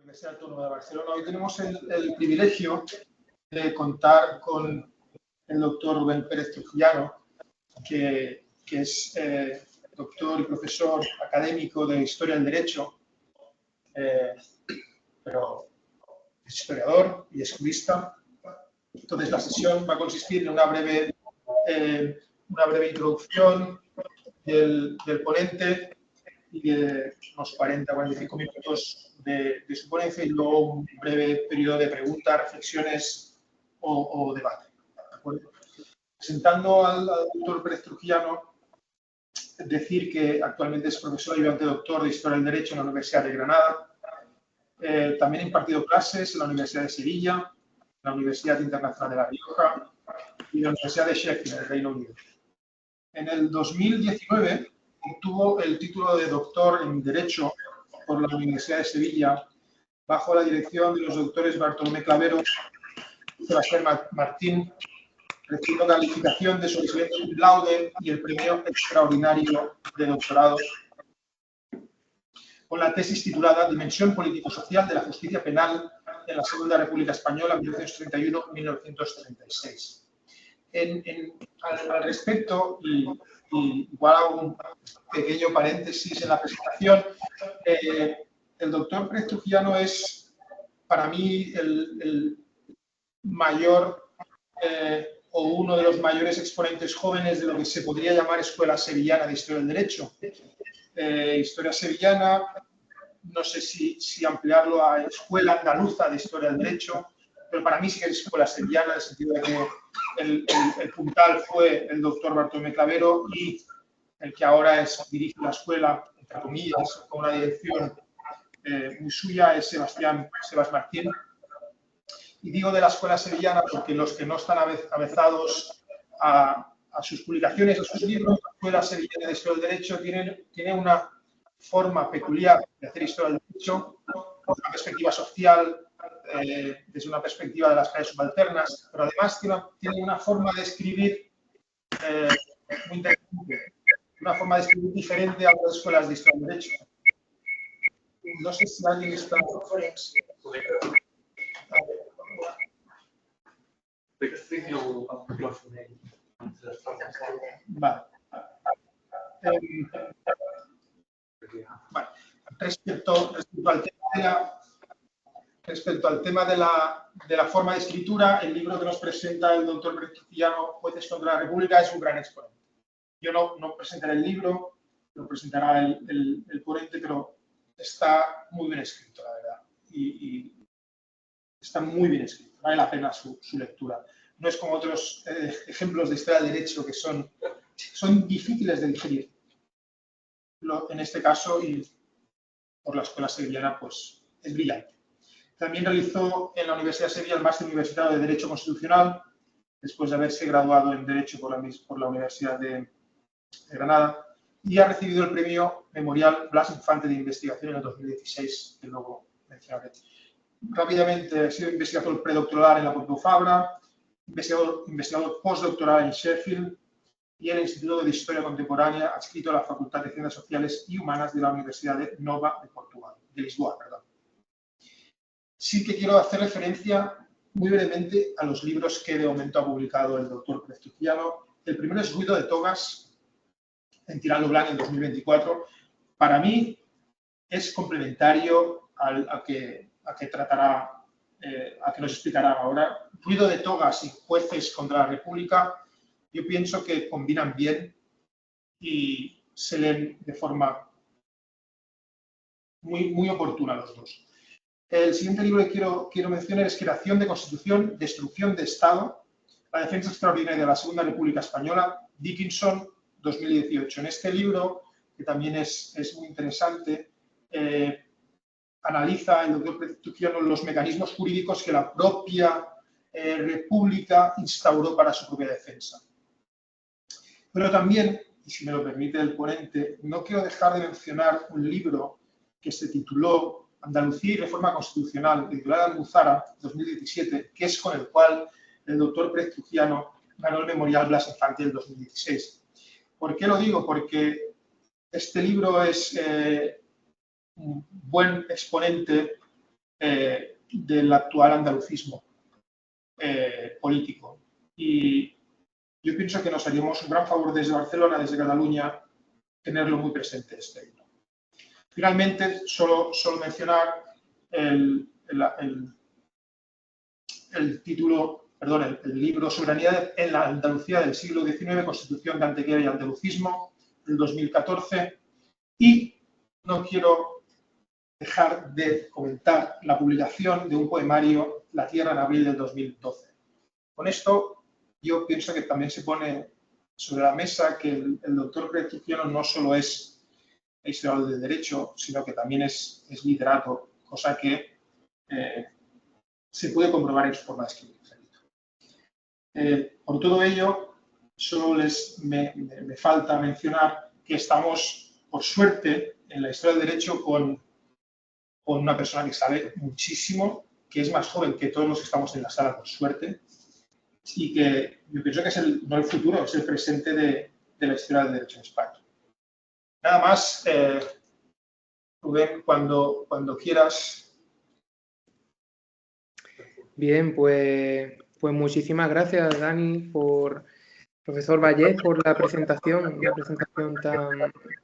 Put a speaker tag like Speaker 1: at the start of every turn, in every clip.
Speaker 1: Universidad Autónoma de Barcelona. Hoy tenemos el privilegio de contar con el doctor Rubén Pérez Trujillano, que es doctor y profesor académico de Historia del Derecho, pero es historiador y es jurista. Entonces, la sesión va a consistir en una breve introducción del ponente y de unos 40-45 minutos de su ponencia y luego un breve periodo de preguntas, reflexiones o debate. ¿De acuerdo? Presentando al doctor Pérez Trujillano, decir que actualmente es profesor y ayudante doctor de Historia del Derecho en la Universidad de Granada. También ha impartido clases en la Universidad de Sevilla, en la Universidad Internacional de La Rioja y en la Universidad de Sheffield, en el Reino Unido. En el 2019 obtuvo el título de doctor en Derecho por la Universidad de Sevilla bajo la dirección de los doctores Bartolomé Clavero y Sebastián Martín, recibiendo calificación de su excelente cum laude y el premio extraordinario de doctorado con la tesis titulada Dimensión político-social de la justicia penal en la Segunda República Española, 1931-1936. Al respecto, y igual hago un pequeño paréntesis en la presentación, el doctor Pérez Trujillano es para mí el mayor o uno de los mayores exponentes jóvenes de lo que se podría llamar Escuela Sevillana de Historia del Derecho. Historia sevillana, no sé si ampliarlo a Escuela Andaluza de Historia del Derecho, pero para mí sí que es Escuela Sevillana, en el sentido de que el puntal fue el doctor Bartolomé Clavero y el que ahora dirige la escuela, entre comillas, con una dirección muy suya, es Sebastián Martín. Y digo de la escuela sevillana porque los que no están avezados a sus publicaciones, a sus libros, la Escuela Sevillana de Historia del Derecho tiene una forma peculiar de hacer historia del derecho, desde una perspectiva social, desde una perspectiva de las clases subalternas, pero además tiene una forma de escribir muy interesante, una forma de escribir diferente a otras escuelas de historia del derecho. No sé si alguien está... Vale. Vale. Respecto al tema de la forma de escritura, el libro que nos presenta el doctor Pérez Trujillano, Jueces contra la República, es un gran exponente. Yo no presentaré el libro, lo presentará el ponente, pero está muy bien escrito, la verdad. Y está muy bien escrito, vale la pena su lectura. No es como otros ejemplos de historia del derecho que son difíciles de digerir. En este caso, y por la escuela sevillana, pues es brillante. También realizó en la Universidad de Sevilla el máster universitario de Derecho Constitucional, después de haberse graduado en Derecho por la Universidad de Granada, y ha recibido el premio Memorial Blas Infante de Investigación en el 2016, que luego mencionaré. Rápidamente ha sido investigador predoctoral en la Pompeu Fabra, investigador postdoctoral en Sheffield y en el Instituto de Historia Contemporánea, adscrito a la Facultad de Ciencias Sociales y Humanas de la Universidad de Nova de Lisboa. Sí que quiero hacer referencia muy brevemente a los libros que de momento ha publicado el doctor Pérez Trujillano. El primero es Ruido de togas, en Tirano Blanc en 2024. Para mí es complementario a que nos explicará ahora. Ruido de togas y Jueces contra la República, yo pienso que combinan bien y se leen de forma muy oportuna los dos. El siguiente libro que quiero mencionar es Creación de Constitución, Destrucción de Estado, la defensa extraordinaria de la Segunda República Española, Dickinson, 2018. En este libro, que también es muy interesante, analiza el doctor Pérez Trujillano los mecanismos jurídicos que la propia República instauró para su propia defensa. Pero también, y si me lo permite el ponente, no quiero dejar de mencionar un libro que se tituló Andalucía y Reforma Constitucional, titulada Almuzara, 2017, que es con el cual el doctor Pérez Trujillano ganó el Memorial Blas Infante del 2016. ¿Por qué lo digo? Porque este libro es un buen exponente del actual andalucismo político. Y yo pienso que nos haríamos un gran favor desde Barcelona, desde Cataluña, tenerlo muy presente este libro. Finalmente, solo mencionar el título, perdón, el libro Soberanía en la Andalucía del siglo XIX, Constitución de Antequera y Andalucismo, del 2014. Y no quiero dejar de comentar la publicación de un poemario, La Tierra, en abril del 2012. Con esto, yo pienso que también se pone sobre la mesa que el doctor Pérez Cifiano no solo es historiador del derecho, sino que también es literato, cosa que se puede comprobar en su forma de escribir. Por todo ello, solo me falta mencionar que estamos, por suerte, en la historia del derecho con una persona que sabe muchísimo, que es más joven que todos los que estamos en la sala, por suerte, y que yo pienso que es no el futuro, es el presente de la historia del derecho en España. Nada más, Rubén, cuando quieras.
Speaker 2: Bien, pues muchísimas gracias, Dani, profesor Vallés, por la presentación, una presentación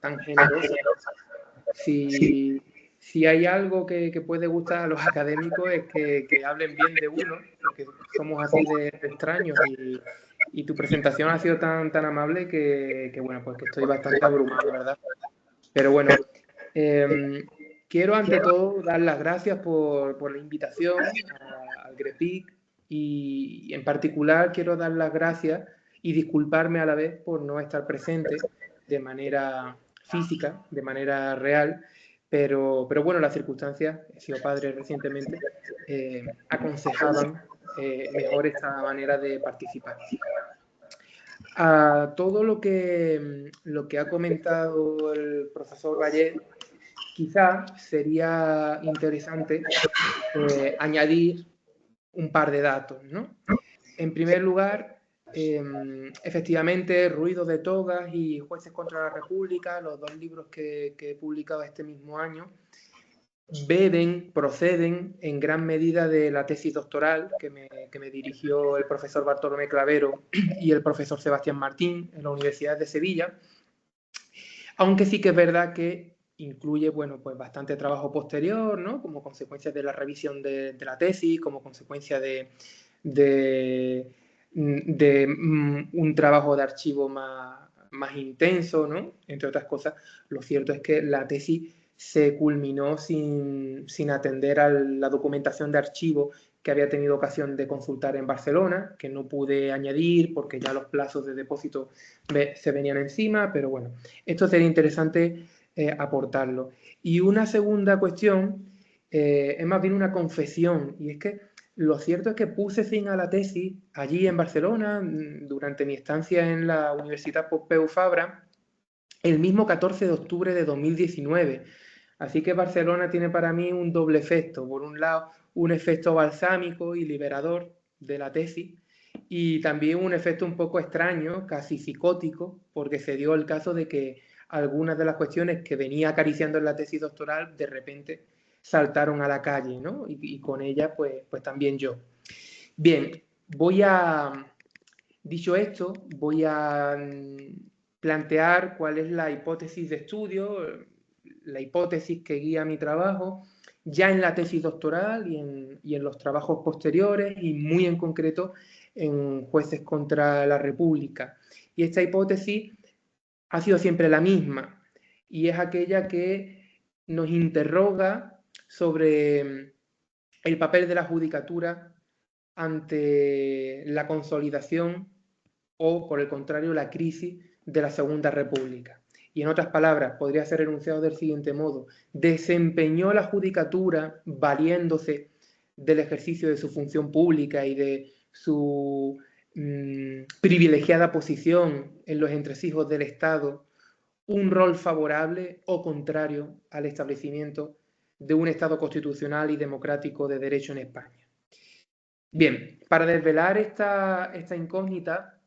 Speaker 2: tan generosa. Si hay algo que puede gustar a los académicos es que hablen bien de uno, porque somos así de extraños y tu presentación ha sido tan amable que bueno, pues que estoy bastante abrumado, ¿verdad? Pero bueno, quiero ante todo dar las gracias por la invitación al GREPIC y en particular quiero dar las gracias y disculparme a la vez por no estar presente de manera física, de manera real, pero bueno, las circunstancias, he sido padre recientemente, aconsejaban mejor esta manera de participar. A todo lo que ha comentado el profesor Vallés, quizá sería interesante añadir un par de datos, ¿no? En primer lugar, efectivamente, Ruido de Togas y Jueces contra la República, los dos libros que he publicado este mismo año, proceden en gran medida de la tesis doctoral que me dirigió el profesor Bartolomé Clavero y el profesor Sebastián Martín en la Universidad de Sevilla, aunque sí que es verdad que incluye, bueno, pues bastante trabajo posterior, ¿no? Como consecuencia de la revisión de la tesis, como consecuencia de un trabajo de archivo más intenso, ¿no? Entre otras cosas, lo cierto es que la tesis se culminó sin atender a la documentación de archivo que había tenido ocasión de consultar en Barcelona, que no pude añadir porque ya los plazos de depósito se venían encima, pero bueno, esto sería interesante aportarlo. Y una segunda cuestión es más bien una confesión, y es que lo cierto es que puse fin a la tesis allí en Barcelona durante mi estancia en la Universitat Pompeu Fabra el mismo 14 de octubre de 2019. Así que Barcelona tiene para mí un doble efecto. Por un lado, un efecto balsámico y liberador de la tesis y también un efecto un poco extraño, casi psicótico, porque se dio el caso de que algunas de las cuestiones que venía acariciando en la tesis doctoral de repente saltaron a la calle, ¿no? Y con ellas, pues también yo. Bien, dicho esto, voy a plantear cuál es la hipótesis de estudio, la hipótesis que guía mi trabajo, ya en la tesis doctoral y en los trabajos posteriores y muy en concreto en Jueces contra la República. Y esta hipótesis ha sido siempre la misma y es aquella que nos interroga sobre el papel de la judicatura ante la consolidación o, por el contrario, la crisis de la Segunda República. Y en otras palabras, podría ser enunciado del siguiente modo: desempeñó la judicatura valiéndose del ejercicio de su función pública y de su privilegiada posición en los entresijos del Estado un rol favorable o contrario al establecimiento de un Estado constitucional y democrático de derecho en España. Bien, para desvelar esta incógnita,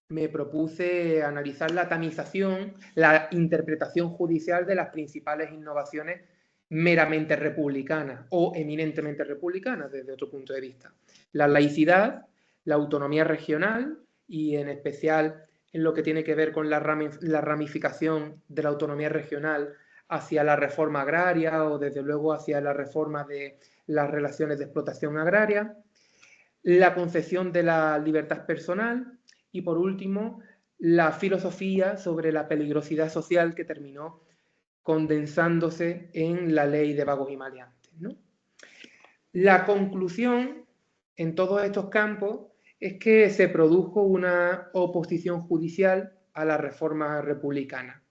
Speaker 2: me propuse analizar la tamización, la interpretación judicial de las principales innovaciones meramente republicana o eminentemente republicana desde otro punto de vista. La laicidad, la autonomía regional y en especial en lo que tiene que ver con la ramificación de la autonomía regional hacia la reforma agraria o desde luego hacia la reforma de las relaciones de explotación agraria, la concepción de la libertad personal y por último la filosofía sobre la peligrosidad social que terminó condensándose en la ley de vagos y maleantes, ¿no? La conclusión en todos estos campos es que se produjo una oposición judicial a la reforma republicana.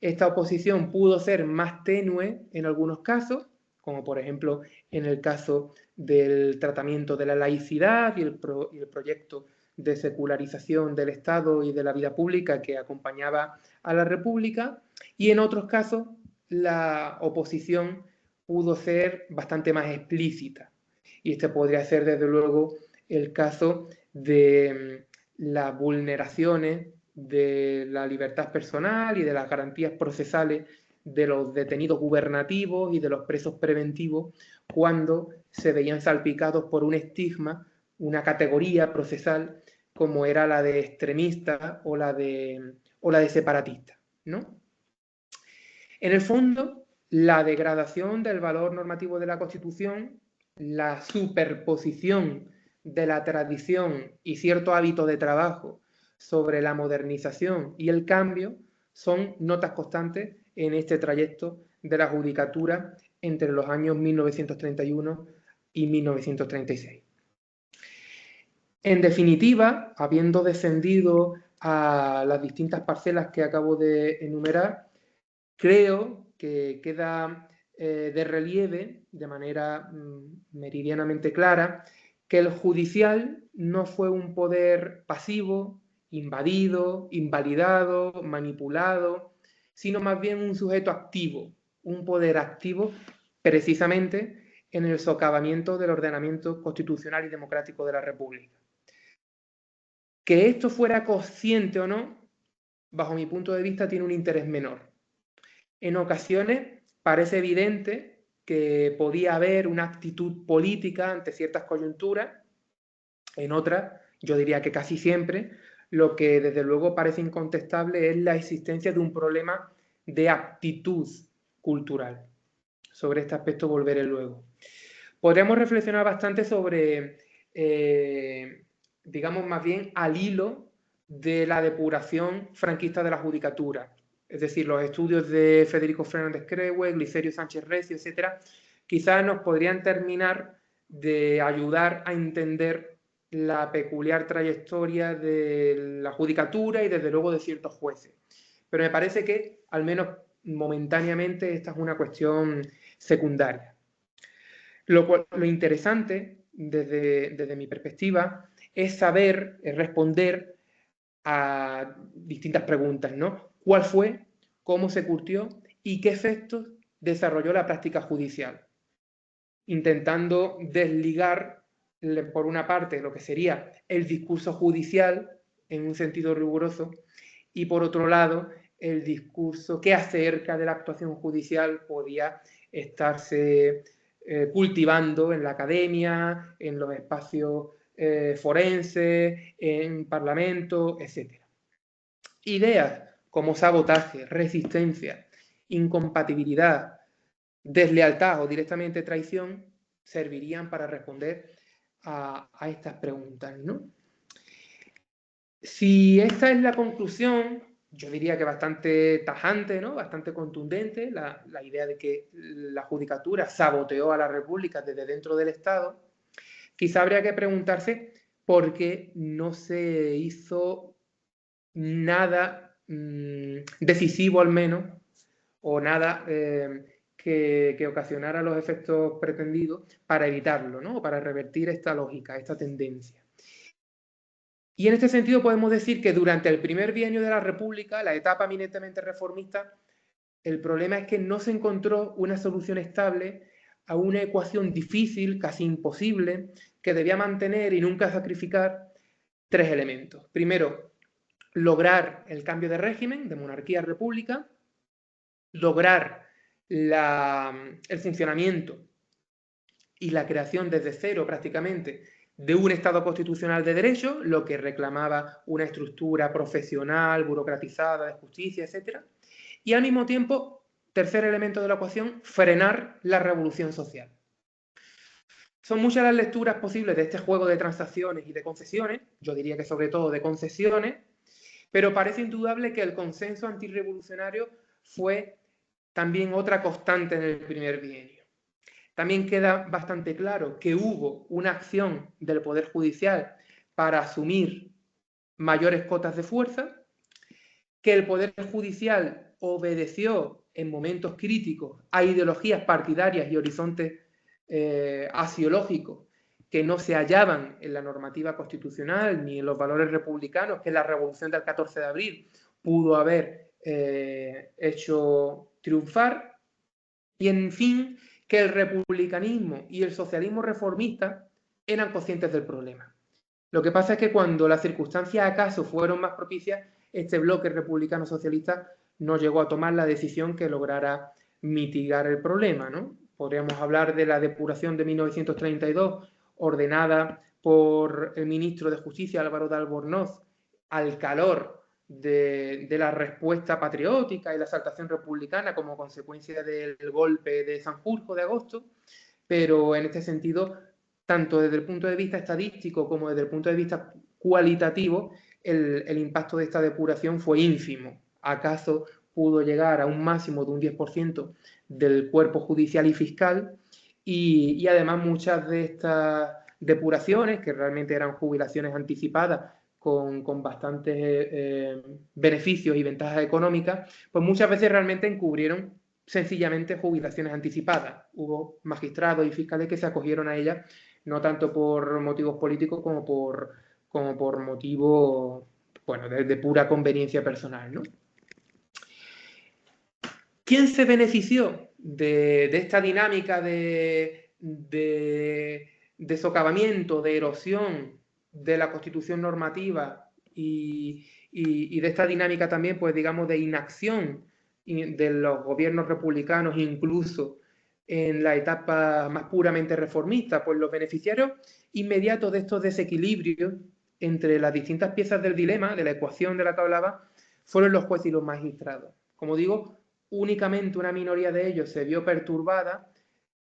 Speaker 2: Esta oposición pudo ser más tenue en algunos casos, como por ejemplo en el caso del tratamiento de la laicidad y el proyecto de secularización del Estado y de la vida pública que acompañaba a la República, y en otros casos la oposición pudo ser bastante más explícita. Y este podría ser desde luego el caso de las vulneraciones de la libertad personal y de las garantías procesales de los detenidos gubernativos y de los presos preventivos cuando se veían salpicados por un estigma, una categoría procesal como era la de extremista o la de separatista, ¿no? En el fondo, la degradación del valor normativo de la Constitución, la superposición de la tradición y cierto hábito de trabajo sobre la modernización y el cambio son notas constantes en este trayecto de la judicatura entre los años 1931 y 1936. En definitiva, habiendo descendido a las distintas parcelas que acabo de enumerar, creo que queda de relieve de manera meridianamente clara que el judicial no fue un poder pasivo, invadido, invalidado, manipulado, sino más bien un sujeto activo, un poder activo precisamente en el socavamiento del ordenamiento constitucional y democrático de la República. Que esto fuera consciente o no, bajo mi punto de vista, tiene un interés menor. En ocasiones parece evidente que podía haber una actitud política ante ciertas coyunturas, en otras, yo diría que casi siempre, lo que desde luego parece incontestable es la existencia de un problema de aptitud cultural. Sobre este aspecto volveré luego. Podríamos reflexionar bastante sobre, digamos más bien al hilo de la depuración franquista de la judicatura. Es decir, los estudios de Federico Fernández Crehuet, Glicerio Sánchez Recio, etcétera, quizás nos podrían terminar de ayudar a entender la peculiar trayectoria de la judicatura y desde luego de ciertos jueces. Pero me parece que, al menos momentáneamente, esta es una cuestión secundaria. Lo interesante, desde mi perspectiva, es saber, responder a distintas preguntas, ¿no? ¿Cuál fue? ¿Cómo se curtió? ¿Y qué efectos desarrolló la práctica judicial? Intentando desligar, por una parte, lo que sería el discurso judicial en un sentido riguroso y, por otro lado, el discurso que acerca de la actuación judicial podía estarse cultivando en la academia, en los espacios forenses, en parlamento, etc. Ideas como sabotaje, resistencia, incompatibilidad, deslealtad o directamente traición servirían para responder a estas preguntas, ¿no? Si esta es la conclusión, yo diría que bastante tajante, ¿no? Bastante contundente, la idea de que la judicatura saboteó a la República desde dentro del Estado, quizá habría que preguntarse por qué no se hizo nada decisivo al menos, o nada que ocasionara los efectos pretendidos para evitarlo, ¿no? Para revertir esta lógica, esta tendencia. Y en este sentido podemos decir que durante el primer bienio de la República, la etapa eminentemente reformista, el problema es que no se encontró una solución estable a una ecuación difícil, casi imposible, que debía mantener y nunca sacrificar tres elementos. Primero, lograr el cambio de régimen, de monarquía a república, lograr el funcionamiento y la creación desde cero prácticamente de un Estado constitucional de derecho, lo que reclamaba una estructura profesional, burocratizada, de justicia, etc. Y al mismo tiempo, tercer elemento de la ecuación, frenar la revolución social. Son muchas las lecturas posibles de este juego de transacciones y de concesiones, yo diría que sobre todo de concesiones, pero parece indudable que el consenso antirrevolucionario fue también otra constante en el primer bienio. También queda bastante claro que hubo una acción del Poder Judicial para asumir mayores cotas de fuerza, que el Poder Judicial obedeció en momentos críticos a ideologías partidarias y horizontes axiológicos que no se hallaban en la normativa constitucional ni en los valores republicanos que la Revolución del 14 de abril pudo haber hecho triunfar. Y, en fin, que el republicanismo y el socialismo reformista eran conscientes del problema. Lo que pasa es que cuando las circunstancias acaso fueron más propicias, este bloque republicano-socialista no llegó a tomar la decisión que lograra mitigar el problema, ¿no? Podríamos hablar de la depuración de 1932, ordenada por el ministro de Justicia, Álvaro de Albornoz, al calor de la respuesta patriótica y la exaltación republicana como consecuencia del golpe de Sanjurjo de agosto, pero en este sentido, tanto desde el punto de vista estadístico como desde el punto de vista cualitativo, el impacto de esta depuración fue ínfimo. ¿Acaso pudo llegar a un máximo de un 10% del cuerpo judicial y fiscal? Y además muchas de estas depuraciones, que realmente eran jubilaciones anticipadas, con bastantes beneficios y ventajas económicas, pues muchas veces realmente encubrieron sencillamente jubilaciones anticipadas. Hubo magistrados y fiscales que se acogieron a ellas, no tanto por motivos políticos como por motivos, bueno, de pura conveniencia personal, ¿no? ¿Quién se benefició de esta dinámica de socavamiento, de erosión de la Constitución normativa y de esta dinámica también, pues digamos, de inacción de los gobiernos republicanos, incluso en la etapa más puramente reformista? Pues los beneficiarios inmediatos de estos desequilibrios entre las distintas piezas del dilema, de la ecuación de la que hablaba, fueron los jueces y los magistrados. Como digo, únicamente una minoría de ellos se vio perturbada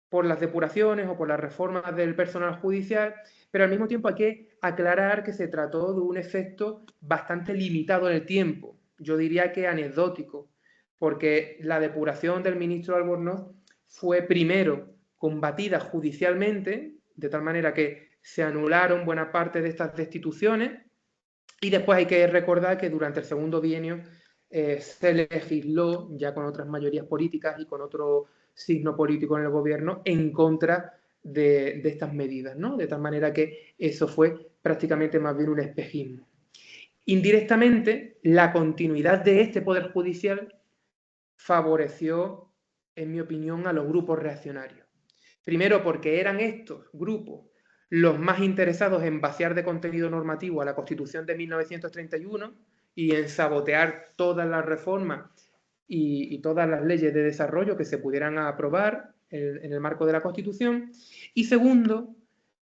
Speaker 2: por las depuraciones o por las reformas del personal judicial, pero al mismo tiempo hay que aclarar que se trató de un efecto bastante limitado en el tiempo, yo diría que anecdótico, porque la depuración del ministro Albornoz fue primero combatida judicialmente, de tal manera que se anularon buena parte de estas destituciones, y después hay que recordar que durante el segundo bienio se legisló ya con otras mayorías políticas y con otro signo político en el gobierno en contra de estas medidas, ¿no? De tal manera que eso fue prácticamente más bien un espejismo. Indirectamente, la continuidad de este Poder Judicial favoreció, en mi opinión, a los grupos reaccionarios. Primero, porque eran estos grupos los más interesados en vaciar de contenido normativo a la Constitución de 1931 y en sabotear todas las reformas y todas las leyes de desarrollo que se pudieran aprobar en el marco de la Constitución. Y segundo,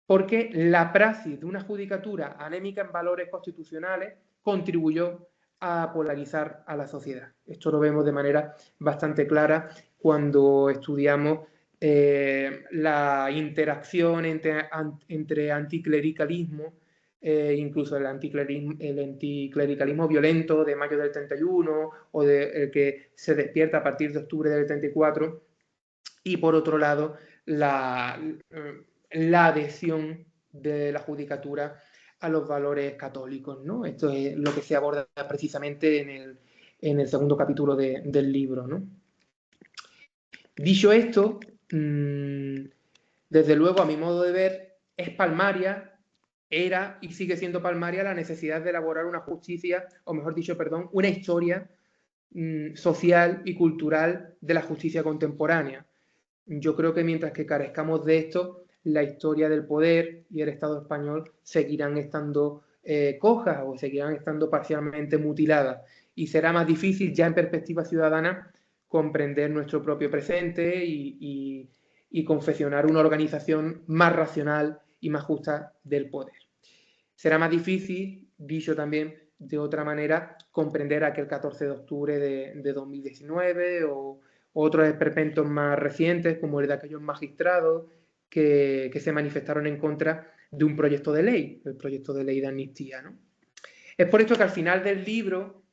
Speaker 2: porque la praxis de una judicatura anémica en valores constitucionales contribuyó a polarizar a la sociedad. Esto lo vemos de manera bastante clara cuando estudiamos la interacción entre anticlericalismo, incluso el anticlericalismo violento de mayo del 31 o el que se despierta a partir de octubre del 34, y por otro lado la adhesión de la judicatura a los valores católicos, ¿no? Esto es lo que se aborda precisamente en el segundo capítulo del libro, ¿no? Dicho esto, desde luego, a mi modo de ver, es palmaria, era y sigue siendo palmaria la necesidad de elaborar una justicia, o mejor dicho, perdón, una historia social y cultural de la justicia contemporánea. Yo creo que mientras que carezcamos de esto, la historia del poder y el Estado español seguirán estando cojas o seguirán estando parcialmente mutiladas, y será más difícil ya en perspectiva ciudadana comprender nuestro propio presente y confeccionar una organización más racional y más justa del poder. Será más difícil, dicho también de otra manera, comprender aquel 14 de octubre de 2019 o otros esperpentos más recientes, como el de aquellos magistrados que se manifestaron en contra de un proyecto de ley, el proyecto de ley de amnistía, ¿no? Es por esto que al final del libro,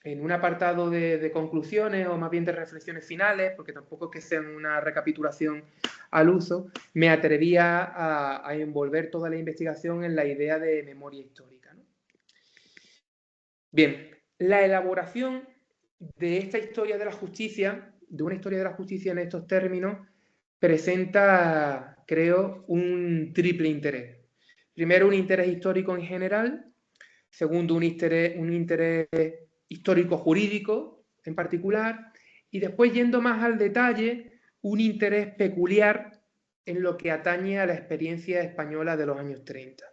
Speaker 2: en un apartado de conclusiones o más bien de reflexiones finales, porque tampoco es que sea una recapitulación al uso, me atrevía a envolver toda la investigación en la idea de memoria histórica, ¿no? Bien, la elaboración de esta historia de la justicia, de una historia de la justicia en estos términos, presenta, creo, un triple interés. Primero, un interés histórico en general. Segundo, un interés histórico-jurídico en particular. Y después, yendo más al detalle, un interés peculiar en lo que atañe a la experiencia española de los años 30.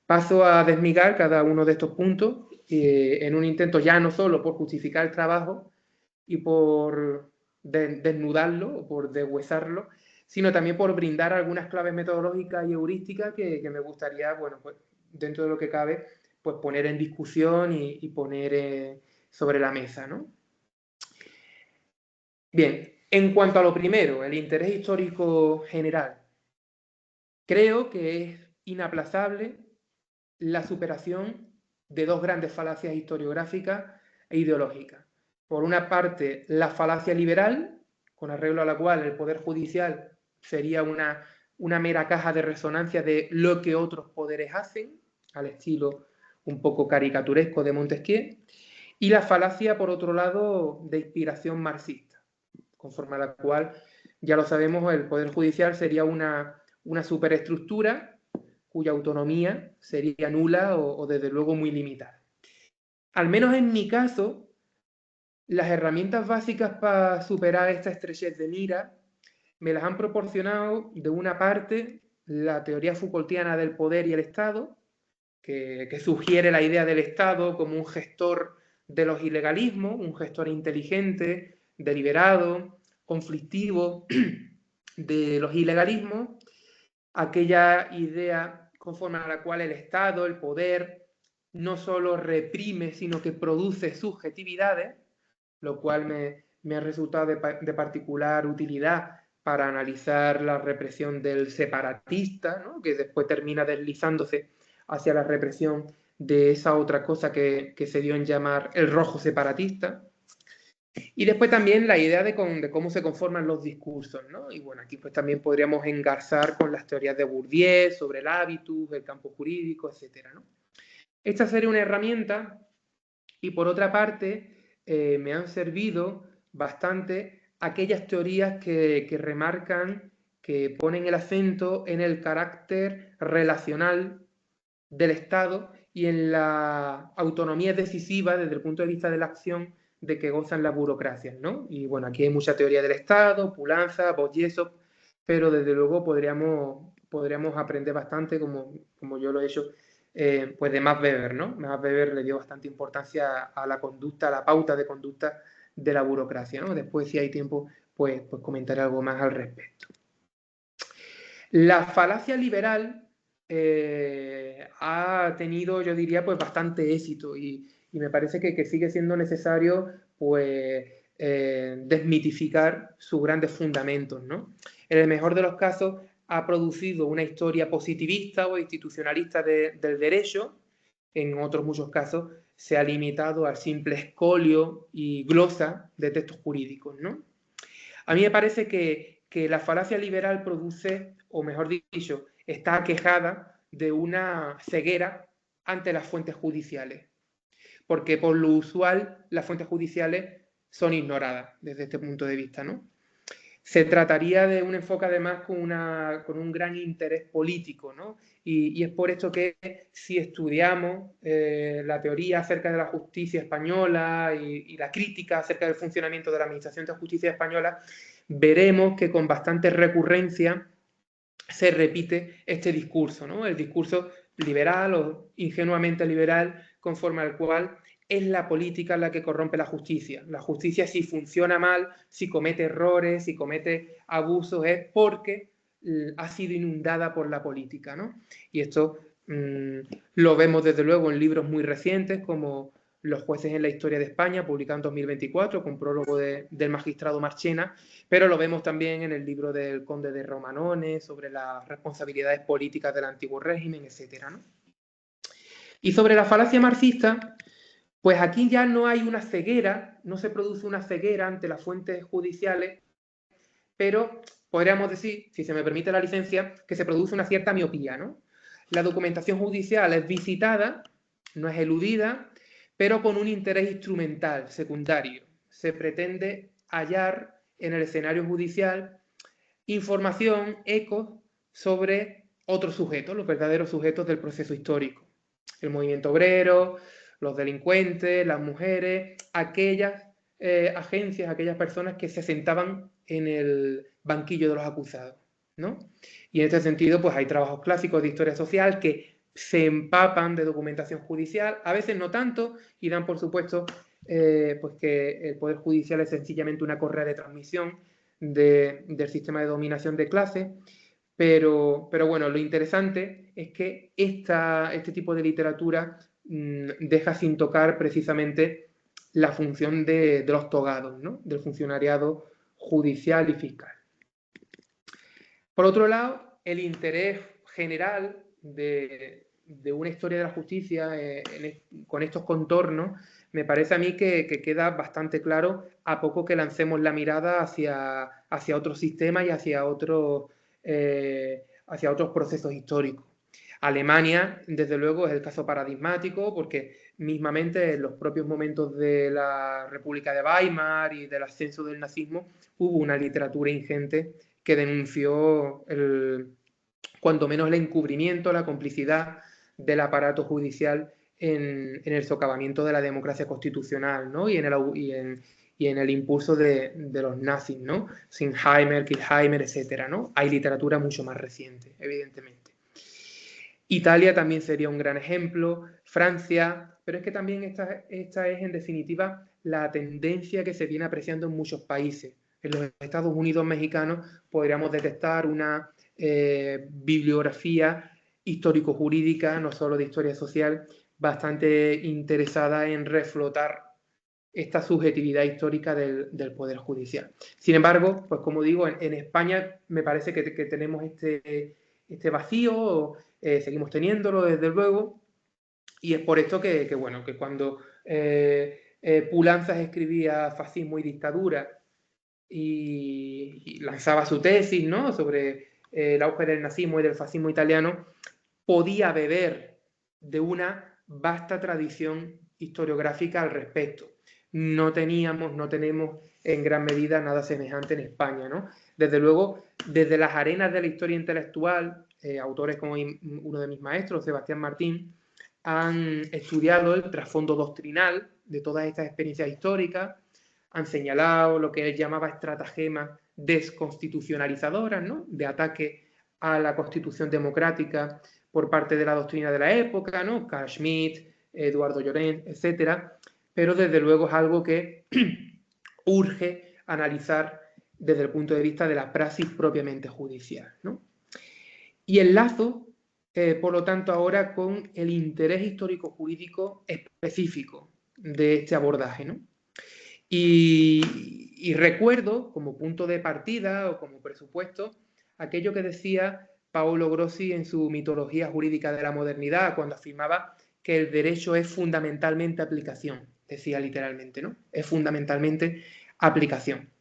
Speaker 2: Paso a desmigar cada uno de estos puntos en un intento ya no solo por justificar el trabajo y por desnudarlo o por deshuesarlo, sino también por brindar algunas claves metodológicas y heurísticas que me gustaría, bueno, pues dentro de lo que cabe, pues poner en discusión y poner sobre la mesa, ¿no? Bien, en cuanto a lo primero, el interés histórico general, creo que es inaplazable la superación de dos grandes falacias historiográficas e ideológicas. Por una parte, la falacia liberal, con arreglo a la cual el Poder Judicial sería una mera caja de resonancia de lo que otros poderes hacen, al estilo un poco caricaturesco de Montesquieu, y la falacia, por otro lado, de inspiración marxista, conforme a la cual, ya lo sabemos, el Poder Judicial sería una superestructura cuya autonomía sería nula o desde luego muy limitada. Al menos en mi caso, las herramientas básicas para superar esta estrechez de mira me las han proporcionado, de una parte, la teoría Foucaultiana del poder y el Estado, que sugiere la idea del Estado como un gestor de los ilegalismos, un gestor inteligente, deliberado, conflictivo de los ilegalismos, aquella idea conforme a la cual el Estado, el poder, no solo reprime, sino que produce subjetividades, lo cual me ha resultado de particular utilidad para analizar la represión del separatista, ¿no? Que después termina deslizándose hacia la represión de esa otra cosa que se dio en llamar el rojo separatista. Y después también la idea de cómo se conforman los discursos, ¿no? Y bueno, aquí pues también podríamos engarzar con las teorías de Bourdieu sobre el hábitus, el campo jurídico, etcétera, ¿no? Esta sería una herramienta y por otra parte me han servido bastante aquellas teorías que remarcan, que ponen el acento en el carácter relacional del Estado y en la autonomía decisiva desde el punto de vista de la acción de que gozan las burocracias, ¿no? Y bueno, aquí hay mucha teoría del Estado, Pulanza, Boyesov, pero desde luego podríamos aprender bastante, como yo lo he hecho, pues de Max Weber, ¿no? Max Weber le dio bastante importancia a la conducta, a la pauta de conducta de la burocracia, ¿no? Después, si hay tiempo, pues comentaré algo más al respecto. La falacia liberal ha tenido, yo diría, pues bastante éxito y me parece que sigue siendo necesario pues desmitificar sus grandes fundamentos, ¿no? En el mejor de los casos ha producido una historia positivista o institucionalista del derecho, en otros muchos casos se ha limitado al simple escolio y glosa de textos jurídicos, ¿no? A mí me parece que la falacia liberal produce, o mejor dicho, está aquejada de una ceguera ante las fuentes judiciales, porque por lo usual las fuentes judiciales son ignoradas desde este punto de vista, ¿no? Se trataría de un enfoque además con un gran interés político, ¿no? Y es por esto que si estudiamos la teoría acerca de la justicia española y la crítica acerca del funcionamiento de la Administración de Justicia española, veremos que con bastante recurrencia se repite este discurso, ¿no? El discurso liberal o ingenuamente liberal, conforme al cual es la política la que corrompe la justicia. La justicia, si funciona mal, si comete errores, si comete abusos, es porque ha sido inundada por la política, ¿no? Y esto lo vemos desde luego en libros muy recientes como Los jueces en la historia de España, publicado en 2024, con prólogo del magistrado Marchena, pero lo vemos también en el libro del conde de Romanone sobre las responsabilidades políticas del antiguo régimen, etcétera, ¿no? Y sobre la falacia marxista, pues aquí ya no hay una ceguera, no se produce una ceguera ante las fuentes judiciales, pero podríamos decir, si se me permite la licencia, que se produce una cierta miopía, ¿no? La documentación judicial es visitada, no es eludida, pero con un interés instrumental, secundario. Se pretende hallar en el escenario judicial información, ecos sobre otros sujetos, los verdaderos sujetos del proceso histórico. El movimiento obrero, los delincuentes, las mujeres, aquellas agencias, aquellas personas que se sentaban en el banquillo de los acusados, ¿no? Y en este sentido, pues hay trabajos clásicos de historia social que se empapan de documentación judicial, a veces no tanto, y dan por supuesto pues que el Poder Judicial es sencillamente una correa de transmisión del sistema de dominación de clase, pero bueno, lo interesante es que este tipo de literatura deja sin tocar precisamente la función de los togados, ¿no? Del funcionariado judicial y fiscal. Por otro lado, el interés general de una historia de la justicia con estos contornos me parece a mí que queda bastante claro a poco que lancemos la mirada hacia otros sistemas y hacia otros procesos históricos. Alemania, desde luego, es el caso paradigmático porque mismamente en los propios momentos de la República de Weimar y del ascenso del nazismo hubo una literatura ingente que denunció cuanto menos el encubrimiento, la complicidad del aparato judicial en el socavamiento de la democracia constitucional, ¿no? y en el impulso de los nazis, ¿no? Sinheimer, Kirchheimer, etcétera, ¿no? Hay literatura mucho más reciente, evidentemente. Italia también sería un gran ejemplo, Francia, pero es que también esta es en definitiva la tendencia que se viene apreciando en muchos países. En los Estados Unidos mexicanos podríamos detectar una bibliografía histórico-jurídica, no solo de historia social, bastante interesada en reflotar esta subjetividad histórica del Poder Judicial. Sin embargo, pues como digo, en España me parece que tenemos este vacío, seguimos teniéndolo desde luego, y es por esto que cuando Pulanzas escribía Fascismo y Dictadura y lanzaba su tesis, ¿no?, sobre el auge del nazismo y del fascismo italiano, podía beber de una vasta tradición historiográfica al respecto. No tenemos en gran medida nada semejante en España, ¿no? Desde luego, desde las arenas de la historia intelectual, autores como uno de mis maestros, Sebastián Martín, han estudiado el trasfondo doctrinal de todas estas experiencias históricas, han señalado lo que él llamaba estratagemas desconstitucionalizadoras, ¿no?, de ataque a la Constitución democrática por parte de la doctrina de la época, ¿no?, Carl Schmitt, Eduardo Llorens, etcétera, pero desde luego es algo que urge analizar desde el punto de vista de la praxis propiamente judicial, ¿no? Y enlazo, por lo tanto, ahora con el interés histórico-jurídico específico de este abordaje, ¿no? Y recuerdo, como punto de partida o como presupuesto, aquello que decía Paolo Grossi en su Mitología jurídica de la modernidad, cuando afirmaba que el derecho es fundamentalmente aplicación, decía literalmente, ¿no? Es fundamentalmente aplicación.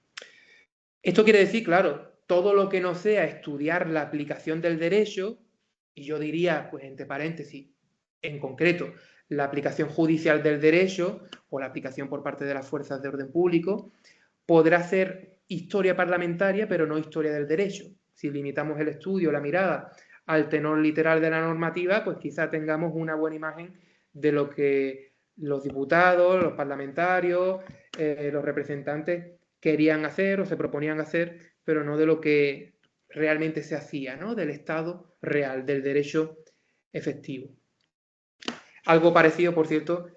Speaker 2: Esto quiere decir, claro, todo lo que no sea estudiar la aplicación del derecho, y yo diría, pues entre paréntesis, en concreto, la aplicación judicial del derecho o la aplicación por parte de las fuerzas de orden público, podrá ser historia parlamentaria, pero no historia del derecho. Si limitamos el estudio, la mirada al tenor literal de la normativa, pues quizá tengamos una buena imagen de lo que los diputados, los parlamentarios, los representantes querían hacer o se proponían hacer, pero no de lo que realmente se hacía, ¿no?, del Estado real, del derecho efectivo. Algo parecido, por cierto,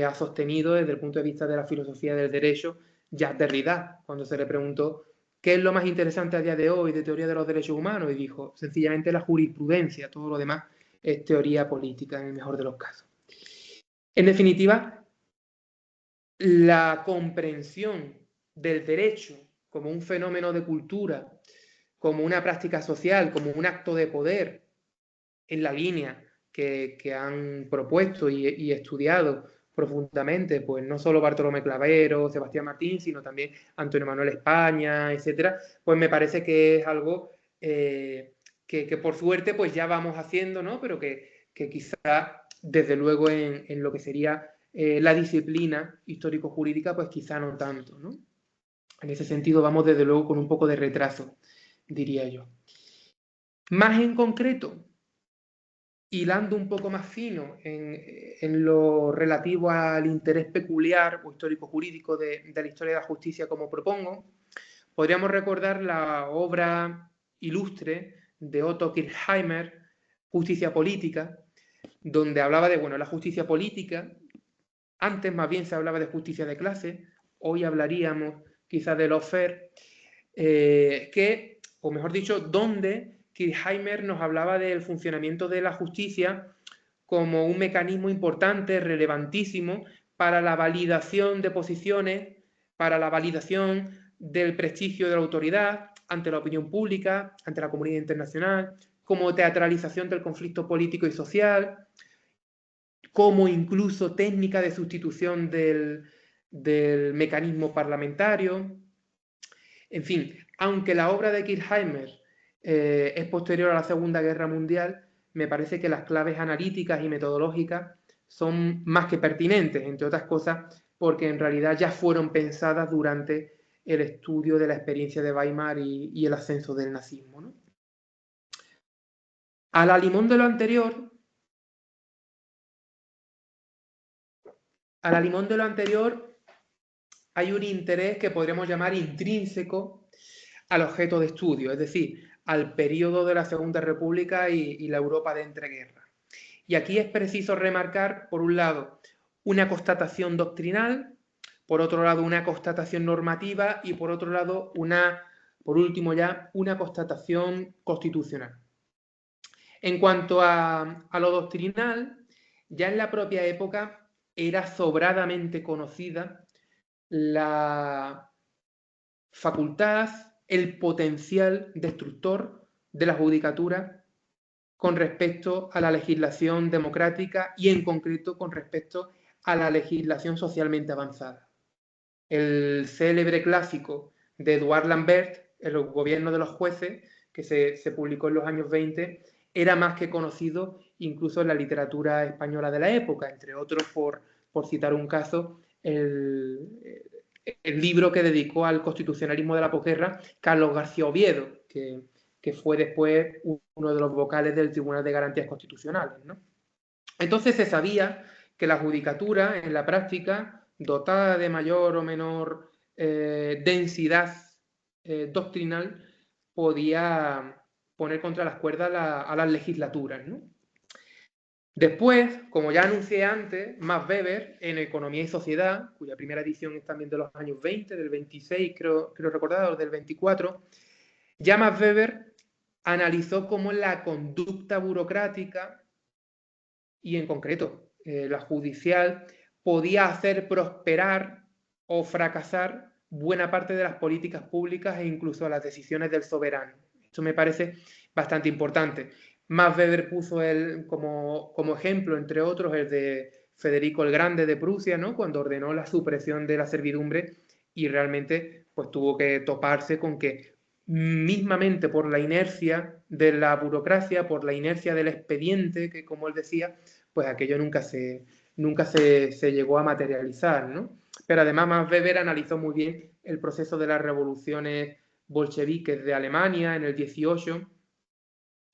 Speaker 2: ha sostenido desde el punto de vista de la filosofía del derecho Jacques Derrida, cuando se le preguntó ¿qué es lo más interesante a día de hoy de teoría de los derechos humanos? Y dijo, sencillamente la jurisprudencia, todo lo demás es teoría política en el mejor de los casos. En definitiva, la comprensión del derecho como un fenómeno de cultura, como una práctica social, como un acto de poder, en la línea que han propuesto y estudiado profundamente, pues no solo Bartolomé Clavero, Sebastián Martín, sino también Antonio Manuel España, etcétera, pues me parece que es algo que por suerte pues ya vamos haciendo, ¿no? Pero que quizá, desde luego, en lo que sería la disciplina histórico-jurídica, pues quizá no tanto, ¿no? En ese sentido vamos desde luego con un poco de retraso, diría yo. Más en concreto, hilando un poco más fino en lo relativo al interés peculiar o histórico-jurídico de la historia de la justicia, como propongo, podríamos recordar la obra ilustre de Otto Kirchheimer, Justicia Política, donde hablaba de, bueno, la justicia política. Antes más bien se hablaba de justicia de clase, hoy hablaríamos quizás de lawfare, o mejor dicho, donde Kirchheimer nos hablaba del funcionamiento de la justicia como un mecanismo importante, relevantísimo, para la validación de posiciones, para la validación del prestigio de la autoridad ante la opinión pública, ante la comunidad internacional, como teatralización del conflicto político y social, como incluso técnica de sustitución del mecanismo parlamentario. En fin, aunque la obra de Kirchheimer es posterior a la Segunda Guerra Mundial, me parece que las claves analíticas y metodológicas son más que pertinentes, entre otras cosas, porque en realidad ya fueron pensadas durante el estudio de la experiencia de Weimar y el ascenso del nazismo, ¿no? A la limón de lo anterior, hay un interés que podríamos llamar intrínseco al objeto de estudio, es decir, al periodo de la Segunda República y la Europa de entreguerras. Y aquí es preciso remarcar, por un lado, una constatación doctrinal, por otro lado, una constatación normativa y, por otro lado, por último ya, una constatación constitucional. En cuanto a lo doctrinal, ya en la propia época era sobradamente conocida la facultad, el potencial destructor de la judicatura con respecto a la legislación democrática y en concreto con respecto a la legislación socialmente avanzada. El célebre clásico de Edouard Lambert, El gobierno de los jueces, que se publicó en los años 20, era más que conocido incluso en la literatura española de la época, entre otros, por citar un caso, el libro que dedicó al constitucionalismo de la posguerra Carlos García Oviedo, que fue después uno de los vocales del Tribunal de Garantías Constitucionales, ¿no? Entonces se sabía que la judicatura, en la práctica, dotada de mayor o menor densidad doctrinal, podía poner contra las cuerdas a las legislaturas, ¿no? Después, como ya anuncié antes, Max Weber, en Economía y Sociedad, cuya primera edición es también de los años 20, del 26, creo recordar, o del 24, ya Max Weber analizó cómo la conducta burocrática y en concreto la judicial podía hacer prosperar o fracasar buena parte de las políticas públicas e incluso las decisiones del soberano. Esto me parece bastante importante. Max Weber puso como ejemplo, entre otros, el de Federico el Grande de Prusia, ¿no? Cuando ordenó la supresión de la servidumbre y realmente pues, tuvo que toparse con que mismamente por la inercia de la burocracia, por la inercia del expediente, que como él decía, pues aquello nunca se llegó a materializar, ¿no? Pero además Max Weber analizó muy bien el proceso de las revoluciones bolcheviques de Alemania en el 18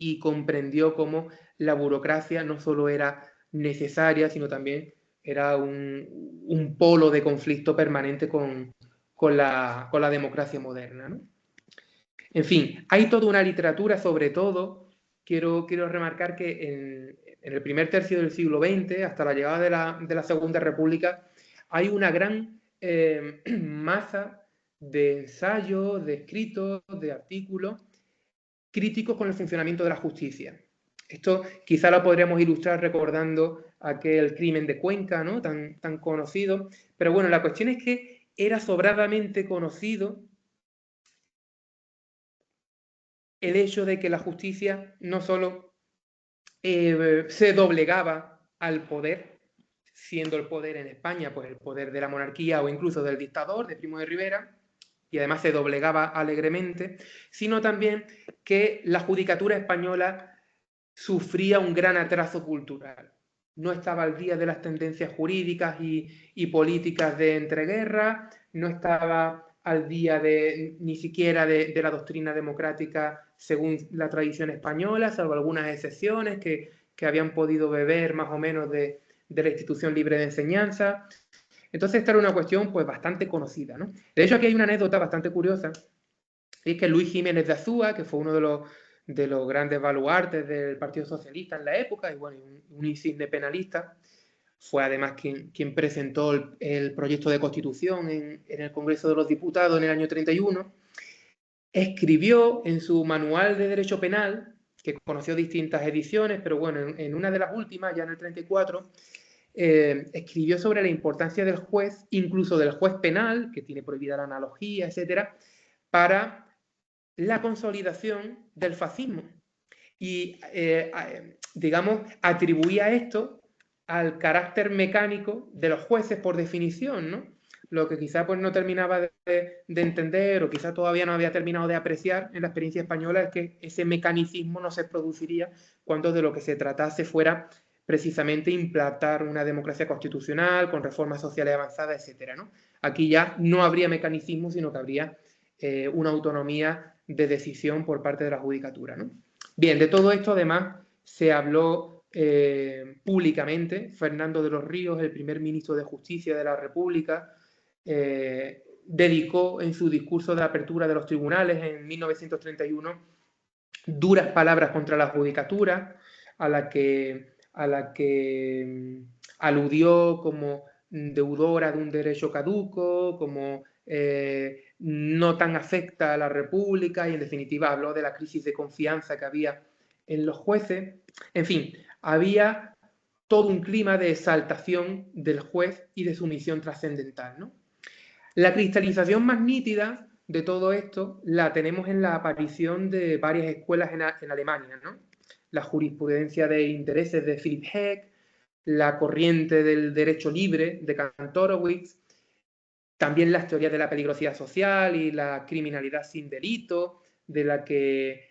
Speaker 2: y comprendió cómo la burocracia no solo era necesaria, sino también era un polo de conflicto permanente con la democracia moderna, ¿no? En fin, hay toda una literatura, sobre todo, quiero remarcar que en el primer tercio del siglo XX, hasta la llegada de la Segunda República, hay una gran masa de ensayos, de escritos, de artículos críticos con el funcionamiento de la justicia. Esto quizá lo podríamos ilustrar recordando aquel crimen de Cuenca, ¿no? tan conocido. Pero bueno, la cuestión es que era sobradamente conocido el hecho de que la justicia no solo se doblegaba al poder, siendo el poder en España pues el poder de la monarquía o incluso del dictador, de Primo de Rivera, y además se doblegaba alegremente, sino también que la judicatura española sufría un gran atraso cultural. No estaba al día de las tendencias jurídicas y políticas de entreguerras, no estaba al día ni siquiera de la doctrina democrática según la tradición española, salvo algunas excepciones que habían podido beber más o menos de la institución libre de enseñanza. Entonces esta era una cuestión pues bastante conocida, ¿no? De hecho aquí hay una anécdota bastante curiosa, y es que Luis Jiménez de Azúa, que fue uno de los grandes baluartes del Partido Socialista en la época, y bueno, un insigne penalista, fue además quien presentó el proyecto de Constitución en el Congreso de los Diputados en el año 31, escribió en su Manual de Derecho Penal, que conoció distintas ediciones, pero bueno, en una de las últimas, ya en el 34, escribió sobre la importancia del juez, incluso del juez penal, que tiene prohibida la analogía, etcétera, para la consolidación del fascismo. Y, digamos, atribuía esto al carácter mecánico de los jueces por definición, ¿no? Lo que quizá pues, no terminaba de entender o quizá todavía no había terminado de apreciar en la experiencia española es que ese mecanicismo no se produciría cuando de lo que se tratase fuera precisamente implantar una democracia constitucional con reformas sociales avanzadas, etcétera, ¿no? Aquí ya no habría mecanicismo, sino que habría una autonomía de decisión por parte de la judicatura, ¿no? Bien, de todo esto además se habló públicamente. Fernando de los Ríos, el primer ministro de Justicia de la República, dedicó en su discurso de apertura de los tribunales en 1931 duras palabras contra la judicatura, a la que aludió como deudora de un derecho caduco, como no tan afecta a la República, y en definitiva habló de la crisis de confianza que había en los jueces. En fin, había todo un clima de exaltación del juez y de sumisión trascendental, ¿no? La cristalización más nítida de todo esto la tenemos en la aparición de varias escuelas en Alemania, ¿no? La jurisprudencia de intereses de Philipp Heck, la corriente del derecho libre de Kantorowicz, también las teorías de la peligrosidad social y la criminalidad sin delito, de la que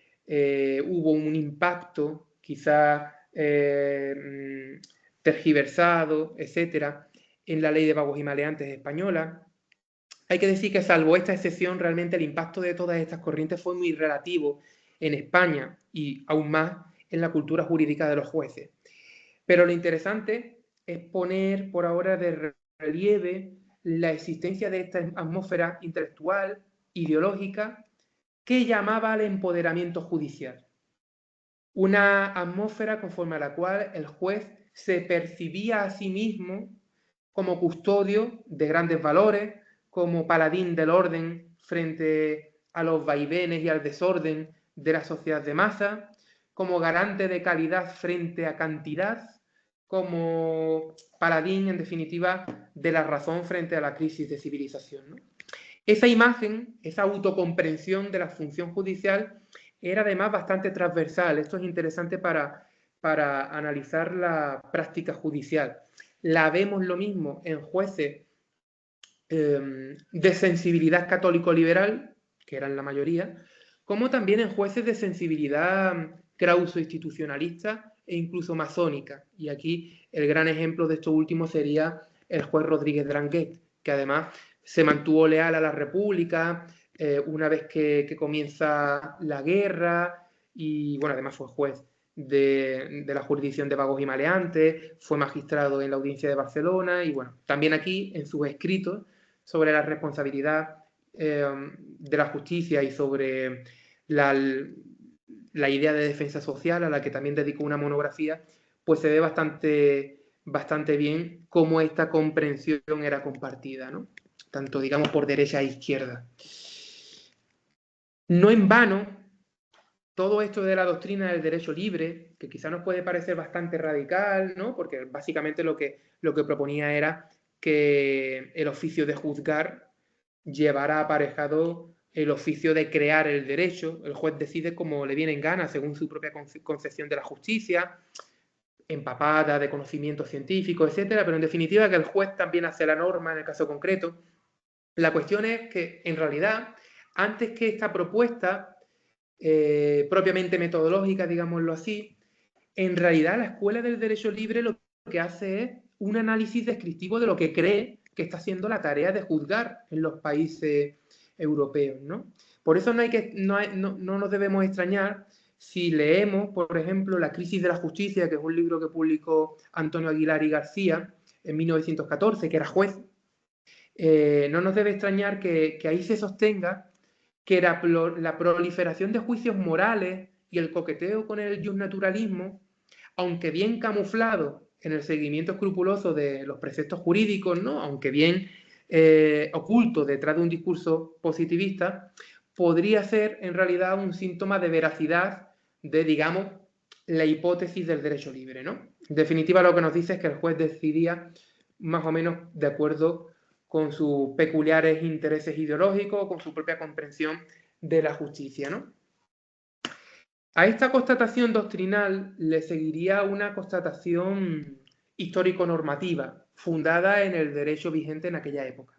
Speaker 2: hubo un impacto quizá tergiversado, etcétera, en la ley de vagos y maleantes española. Hay que decir que salvo esta excepción, realmente el impacto de todas estas corrientes fue muy relativo en España y aún más en la cultura jurídica de los jueces. Pero lo interesante es poner por ahora de relieve la existencia de esta atmósfera intelectual, ideológica, que llamaba al empoderamiento judicial. Una atmósfera conforme a la cual el juez se percibía a sí mismo como custodio de grandes valores, como paladín del orden frente a los vaivenes y al desorden de la sociedad de masa, como garante de calidad frente a cantidad, como paladín, en definitiva, de la razón frente a la crisis de civilización, ¿no? Esa imagen, esa autocomprensión de la función judicial era además bastante transversal. Esto es interesante para analizar la práctica judicial. La vemos lo mismo en jueces de sensibilidad católico-liberal, que eran la mayoría, como también en jueces de sensibilidad clauso-institucionalista e incluso masónica. Y aquí el gran ejemplo de esto último sería el juez Rodríguez Dranguet, que además se mantuvo leal a la República una vez que comienza la guerra, y bueno, además fue juez de la jurisdicción de vagos y maleantes, fue magistrado en la Audiencia de Barcelona, y bueno, también aquí en sus escritos sobre la responsabilidad de la justicia y sobre la idea de defensa social, a la que también dedicó una monografía, pues se ve bastante bien cómo esta comprensión era compartida, ¿no? Tanto, digamos, por derecha e izquierda. No en vano, todo esto de la doctrina del derecho libre, que quizá nos puede parecer bastante radical, ¿no? Porque básicamente lo que proponía era que el oficio de juzgar llevara aparejado el oficio de crear el derecho. El juez decide como le viene en gana, según su propia concepción de la justicia, empapada de conocimientos científicos, etcétera, pero en definitiva que el juez también hace la norma en el caso concreto. La cuestión es que, en realidad, antes que esta propuesta propiamente metodológica, digámoslo así, en realidad la Escuela del Derecho Libre lo que hace es un análisis descriptivo de lo que cree que está haciendo la tarea de juzgar en los países europeos, ¿no? Por eso no nos debemos extrañar si leemos, por ejemplo, La crisis de la justicia, que es un libro que publicó Antonio Aguilar y García en 1914, que era juez. No nos debe extrañar que ahí se sostenga que la proliferación de juicios morales y el coqueteo con el justnaturalismo, aunque bien camuflado en el seguimiento escrupuloso de los preceptos jurídicos, ¿no? Aunque bien oculto detrás de un discurso positivista, podría ser en realidad un síntoma de veracidad de, digamos, la hipótesis del derecho libre, ¿no? En definitiva, lo que nos dice es que el juez decidía más o menos de acuerdo con sus peculiares intereses ideológicos, con su propia comprensión de la justicia, ¿no? A esta constatación doctrinal le seguiría una constatación histórico-normativa, fundada en el derecho vigente en aquella época.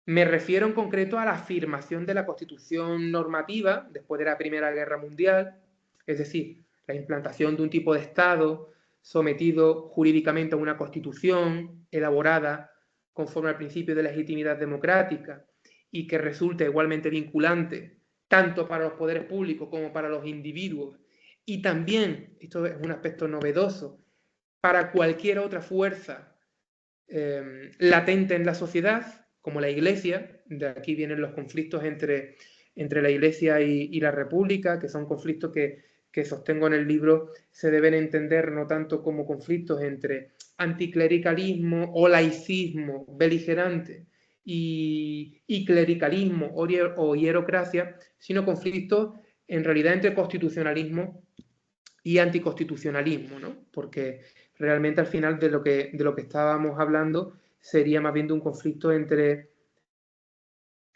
Speaker 2: Me refiero en concreto a la afirmación de la Constitución normativa después de la Primera Guerra Mundial, es decir, la implantación de un tipo de Estado sometido jurídicamente a una Constitución elaborada conforme al principio de legitimidad democrática y que resulte igualmente vinculante tanto para los poderes públicos como para los individuos, y también, esto es un aspecto novedoso, para cualquier otra fuerza latente en la sociedad, como la Iglesia. De aquí vienen los conflictos entre la Iglesia y la República, que son conflictos que sostengo en el libro, se deben entender no tanto como conflictos entre anticlericalismo o laicismo beligerante y clericalismo o hierocracia, sino conflictos en realidad entre constitucionalismo y anticonstitucionalismo, ¿no? Porque realmente al final de lo que estábamos hablando sería más bien de un conflicto entre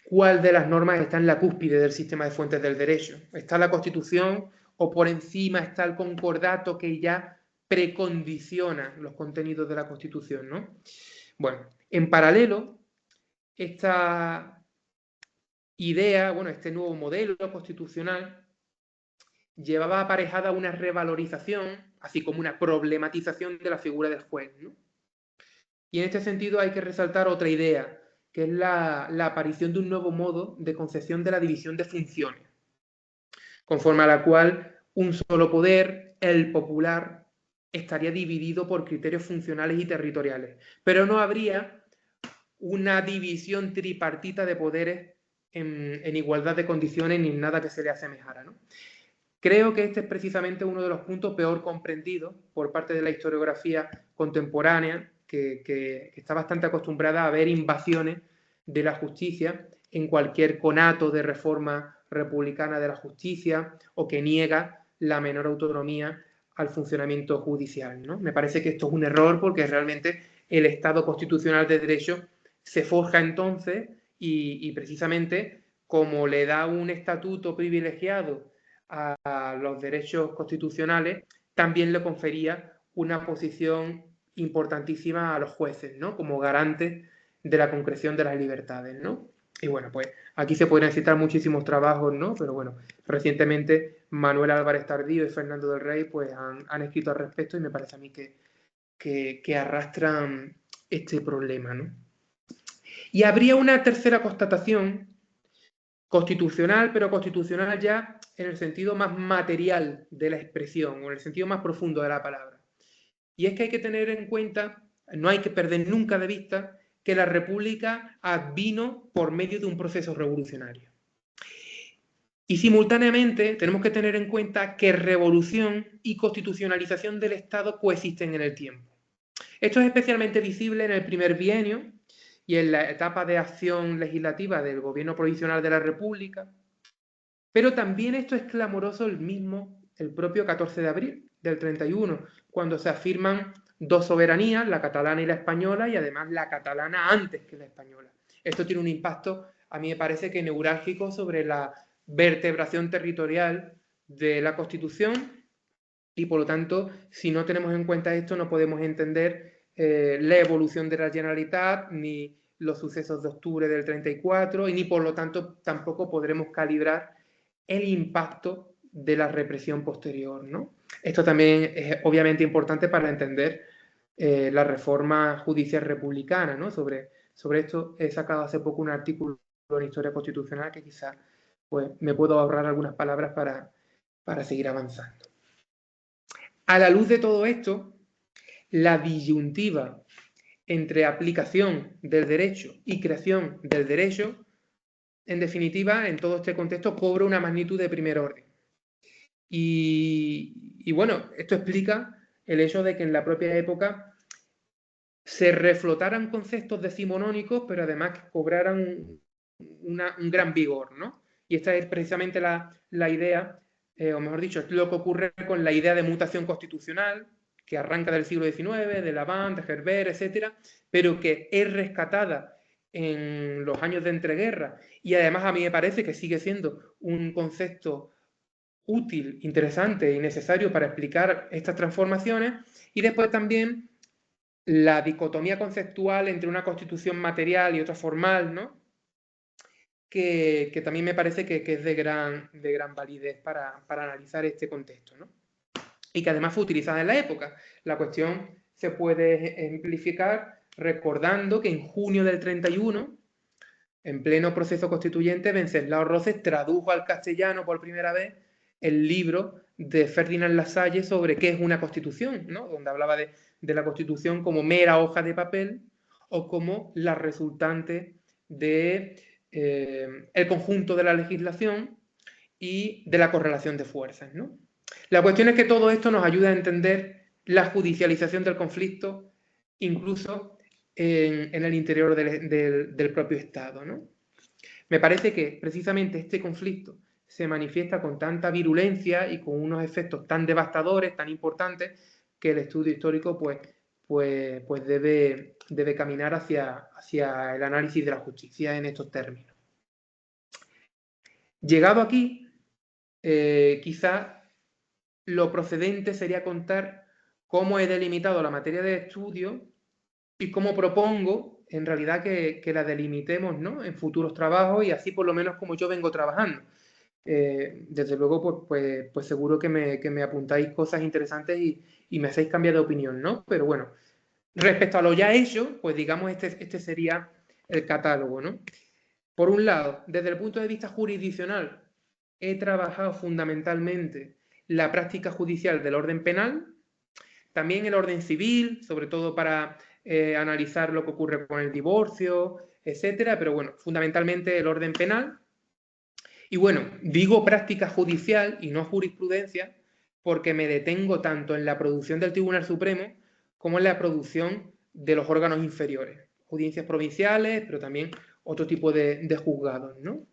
Speaker 2: cuál de las normas está en la cúspide del sistema de fuentes del derecho. ¿Está la Constitución o por encima está el concordato que ya precondiciona los contenidos de la Constitución, ¿no? Bueno, en paralelo, esta idea, bueno, este nuevo modelo constitucional llevaba aparejada una revalorización, así como una problematización de la figura del juez, ¿no? Y en este sentido hay que resaltar otra idea, que es la aparición de un nuevo modo de concepción de la división de funciones, conforme a la cual un solo poder, el popular, estaría dividido por criterios funcionales y territoriales, pero no habría una división tripartita de poderes en igualdad de condiciones ni en nada que se le asemejara, ¿no? Creo que este es precisamente uno de los puntos peor comprendidos por parte de la historiografía contemporánea, que está bastante acostumbrada a ver invasiones de la justicia en cualquier conato de reforma republicana de la justicia o que niega la menor autonomía al funcionamiento judicial, ¿no? Me parece que esto es un error porque realmente el Estado constitucional de derecho se forja entonces y precisamente como le da un estatuto privilegiado a los derechos constitucionales, también le confería una posición importantísima a los jueces, ¿no? Como garantes de la concreción de las libertades, ¿no? Y bueno, pues aquí se podrían citar muchísimos trabajos, ¿no? Pero bueno, recientemente Manuel Álvarez Tardío y Fernando del Rey pues han escrito al respecto y me parece a mí que arrastran este problema, ¿no? Y habría una tercera constatación constitucional, pero constitucional ya en el sentido más material de la expresión, o en el sentido más profundo de la palabra. Y es que hay que tener en cuenta, no hay que perder nunca de vista, que la República advino por medio de un proceso revolucionario. Y simultáneamente tenemos que tener en cuenta que revolución y constitucionalización del Estado coexisten en el tiempo. Esto es especialmente visible en el primer bienio y en la etapa de acción legislativa del Gobierno Provisional de la República, pero también esto es clamoroso el propio 14 de abril del 31, cuando se afirman dos soberanías, la catalana y la española, y además la catalana antes que la española. Esto tiene un impacto, a mí me parece que neurálgico, sobre la vertebración territorial de la Constitución, y por lo tanto, si no tenemos en cuenta esto, no podemos entender la evolución de la Generalitat, ni los sucesos de octubre del 34, y ni por lo tanto tampoco podremos calibrar el impacto de la represión posterior, ¿no? Esto también es obviamente importante para entender la reforma judicial republicana, ¿no? Sobre esto he sacado hace poco un artículo en Historia Constitucional que quizás pues, me puedo ahorrar algunas palabras para seguir avanzando. A la luz de todo esto, la disyuntiva entre aplicación del derecho y creación del derecho, en definitiva, en todo este contexto, cobra una magnitud de primer orden. Y bueno, esto explica el hecho de que en la propia época se reflotaran conceptos decimonónicos, pero además que cobraran un gran vigor, ¿no? Y esta es precisamente la idea, o mejor dicho, es lo que ocurre con la idea de mutación constitucional, que arranca del siglo XIX, de Lavant, de Herbert, etcétera, pero que es rescatada en los años de entreguerra, y además a mí me parece que sigue siendo un concepto útil, interesante y necesario para explicar estas transformaciones. Y después también la dicotomía conceptual entre una constitución material y otra formal, ¿no? Que también me parece que es de gran validez para analizar este contexto, ¿no? Y que además fue utilizada en la época. La cuestión se puede ejemplificar recordando que en junio del 31, en pleno proceso constituyente, Wenceslao Rosas tradujo al castellano por primera vez el libro de Ferdinand Lasalle sobre qué es una constitución, ¿no? Donde hablaba de la constitución como mera hoja de papel o como la resultante de el conjunto de la legislación y de la correlación de fuerzas, ¿no? La cuestión es que todo esto nos ayuda a entender la judicialización del conflicto, incluso en el interior del propio Estado, ¿no? Me parece que precisamente este conflicto se manifiesta con tanta virulencia y con unos efectos tan devastadores, tan importantes, que el estudio histórico pues debe caminar hacia el análisis de la justicia en estos términos. Llegado aquí, quizás lo procedente sería contar cómo he delimitado la materia de estudio y cómo propongo, en realidad, que la delimitemos, ¿no? En futuros trabajos, y así por lo menos como yo vengo trabajando. Desde luego, pues seguro que me apuntáis cosas interesantes y me hacéis cambiar de opinión, ¿no? Pero bueno, respecto a lo ya hecho, pues digamos este sería el catálogo, ¿no? Por un lado, desde el punto de vista jurisdiccional, he trabajado fundamentalmente la práctica judicial del orden penal, también el orden civil, sobre todo para analizar lo que ocurre con el divorcio, etcétera, pero bueno, fundamentalmente el orden penal. Y bueno, digo práctica judicial y no jurisprudencia porque me detengo tanto en la producción del Tribunal Supremo como en la producción de los órganos inferiores, audiencias provinciales, pero también otro tipo de juzgados, ¿no?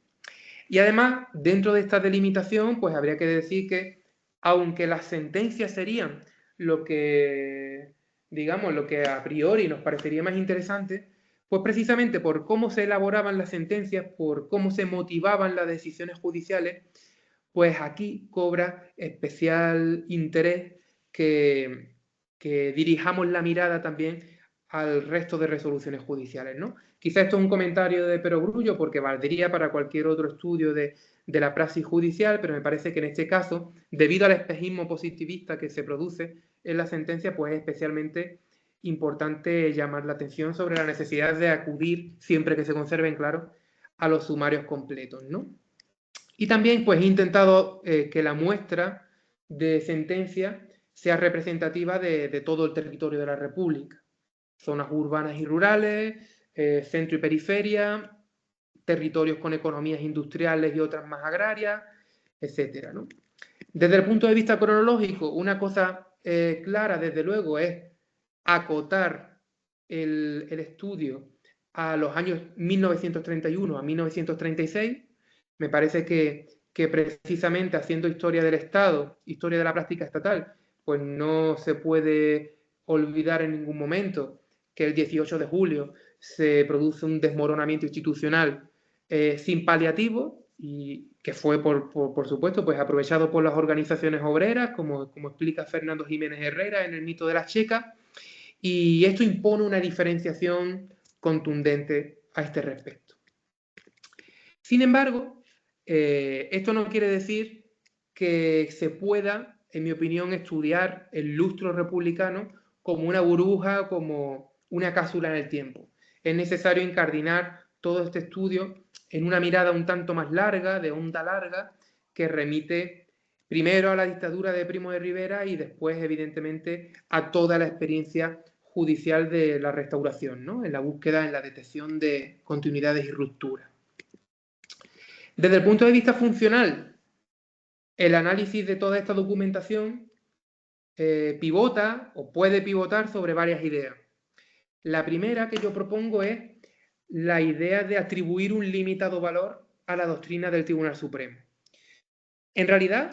Speaker 2: Y además, dentro de esta delimitación, pues habría que decir que, aunque las sentencias serían lo que, digamos, lo que a priori nos parecería más interesante, pues precisamente por cómo se elaboraban las sentencias, por cómo se motivaban las decisiones judiciales, pues aquí cobra especial interés que dirijamos la mirada también al resto de resoluciones judiciales, ¿no? Quizá esto es un comentario de perogrullo porque valdría para cualquier otro estudio de la praxis judicial, pero me parece que en este caso, debido al espejismo positivista que se produce en la sentencia, pues es especialmente importante llamar la atención sobre la necesidad de acudir, siempre que se conserven, claro, a los sumarios completos, ¿no? Y también pues he intentado que la muestra de sentencia sea representativa de todo el territorio de la República. Zonas urbanas y rurales, centro y periferia, territorios con economías industriales y otras más agrarias, etcétera, ¿no? Desde el punto de vista cronológico, una cosa clara, desde luego, es acotar el estudio a los años 1931 a 1936. Me parece que precisamente haciendo historia del Estado, historia de la práctica estatal, pues no se puede olvidar en ningún momento que el 18 de julio se produce un desmoronamiento institucional sin paliativo y que fue, por supuesto, pues aprovechado por las organizaciones obreras, como explica Fernando Jiménez Herrera en el mito de las checas, y esto impone una diferenciación contundente a este respecto. Sin embargo, esto no quiere decir que se pueda, en mi opinión, estudiar el lustro republicano como una burbuja, como una cápsula en el tiempo. Es necesario incardinar todo este estudio en una mirada un tanto más larga, de onda larga, que remite primero a la dictadura de Primo de Rivera y después, evidentemente, a toda la experiencia judicial de la restauración, ¿no? En la búsqueda, en la detección de continuidades y rupturas. Desde el punto de vista funcional, el análisis de toda esta documentación pivota o puede pivotar sobre varias ideas. La primera que yo propongo es la idea de atribuir un limitado valor a la doctrina del Tribunal Supremo. En realidad,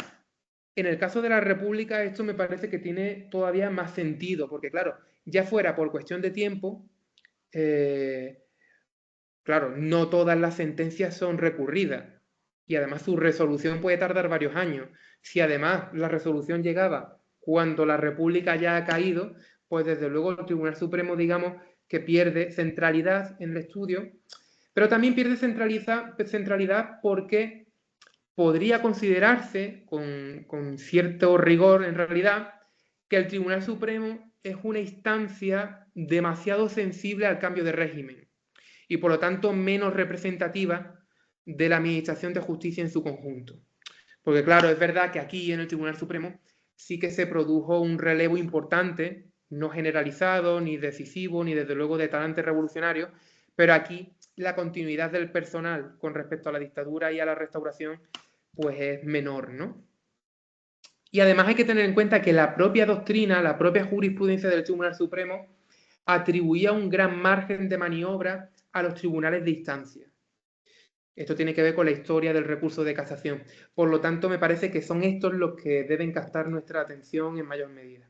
Speaker 2: en el caso de la República, esto me parece que tiene todavía más sentido, porque claro, ya fuera por cuestión de tiempo, claro, no todas las sentencias son recurridas y además su resolución puede tardar varios años. Si además la resolución llegaba cuando la República ya ha caído, pues desde luego el Tribunal Supremo, digamos, que pierde centralidad en el estudio, pero también pierde centralidad porque podría considerarse con cierto rigor en realidad que el Tribunal Supremo es una instancia demasiado sensible al cambio de régimen y por lo tanto menos representativa de la Administración de Justicia en su conjunto. Porque claro, es verdad que aquí en el Tribunal Supremo sí que se produjo un relevo importante, no generalizado, ni decisivo, ni desde luego de talante revolucionario, pero aquí la continuidad del personal con respecto a la dictadura y a la restauración pues es menor, ¿no? Y además hay que tener en cuenta que la propia doctrina, la propia jurisprudencia del Tribunal Supremo atribuía un gran margen de maniobra a los tribunales de instancia. Esto tiene que ver con la historia del recurso de casación. Por lo tanto, me parece que son estos los que deben captar nuestra atención en mayor medida.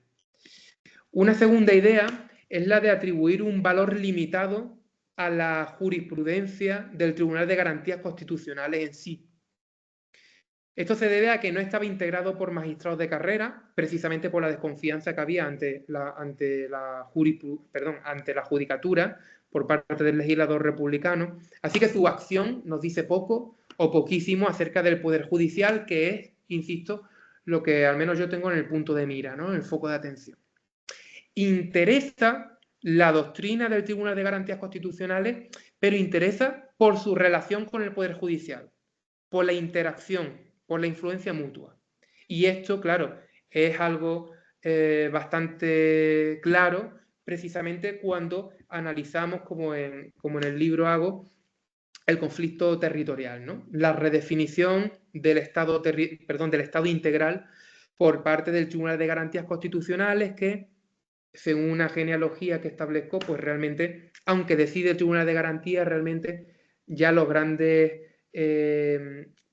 Speaker 2: Una segunda idea es la de atribuir un valor limitado a la jurisprudencia del Tribunal de Garantías Constitucionales en sí. Esto se debe a que no estaba integrado por magistrados de carrera, precisamente por la desconfianza que había ante la judicatura por parte del legislador republicano. Así que su acción nos dice poco o poquísimo acerca del Poder Judicial, que es, insisto, lo que al menos yo tengo en el punto de mira, ¿no? En el foco de atención. Interesa la doctrina del Tribunal de Garantías Constitucionales, pero interesa por su relación con el Poder Judicial, por la interacción, por la influencia mutua. Y esto, claro, es algo bastante claro precisamente cuando analizamos, como en el libro hago, el conflicto territorial, ¿no? La redefinición del Estado integral por parte del Tribunal de Garantías Constitucionales que, según una genealogía que establezco, pues realmente, aunque decide el Tribunal de Garantías, realmente ya los grandes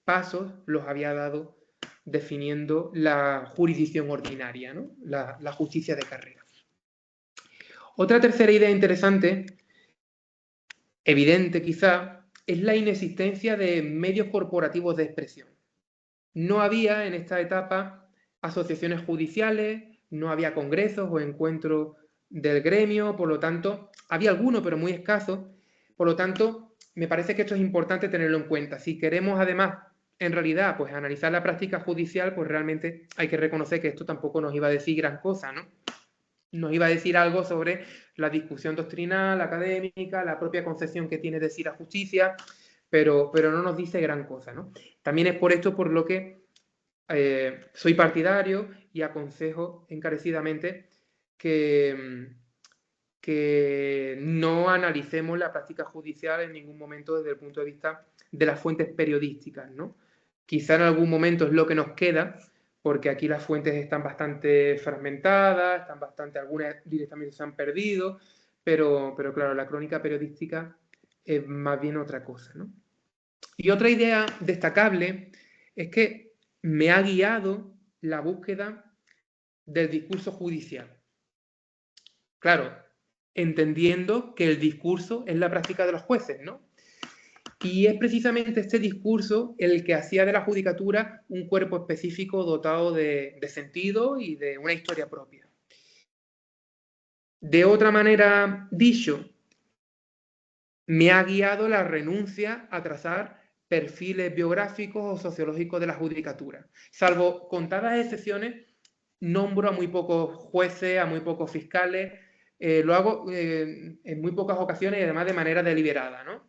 Speaker 2: pasos los había dado definiendo la jurisdicción ordinaria, ¿no? La justicia de carrera. Otra tercera idea interesante, evidente quizá, es la inexistencia de medios corporativos de expresión. No había en esta etapa asociaciones judiciales, no había congresos o encuentros del gremio, por lo tanto, había algunos, pero muy escasos. Por lo tanto, me parece que esto es importante tenerlo en cuenta. Si queremos, además, en realidad, pues analizar la práctica judicial, pues realmente hay que reconocer que esto tampoco nos iba a decir gran cosa, ¿no? Nos iba a decir algo sobre la discusión doctrinal, académica, la propia concepción que tiene de sí la justicia, pero no nos dice gran cosa, ¿no? También es por esto por lo que soy partidario y aconsejo encarecidamente que no analicemos la práctica judicial en ningún momento desde el punto de vista de las fuentes periodísticas, ¿no? Quizá en algún momento es lo que nos queda, porque aquí las fuentes están bastante fragmentadas, algunas directamente se han perdido, pero claro, la crónica periodística es más bien otra cosa, ¿no? Y otra idea destacable es que me ha guiado la búsqueda del discurso judicial. Claro, entendiendo que el discurso es la práctica de los jueces, ¿no? Y es precisamente este discurso el que hacía de la judicatura un cuerpo específico dotado de sentido y de una historia propia. De otra manera dicho, me ha guiado la renuncia a trazar perfiles biográficos o sociológicos de la judicatura. Salvo contadas excepciones, nombro a muy pocos jueces, a muy pocos fiscales, lo hago en muy pocas ocasiones y además de manera deliberada, ¿no?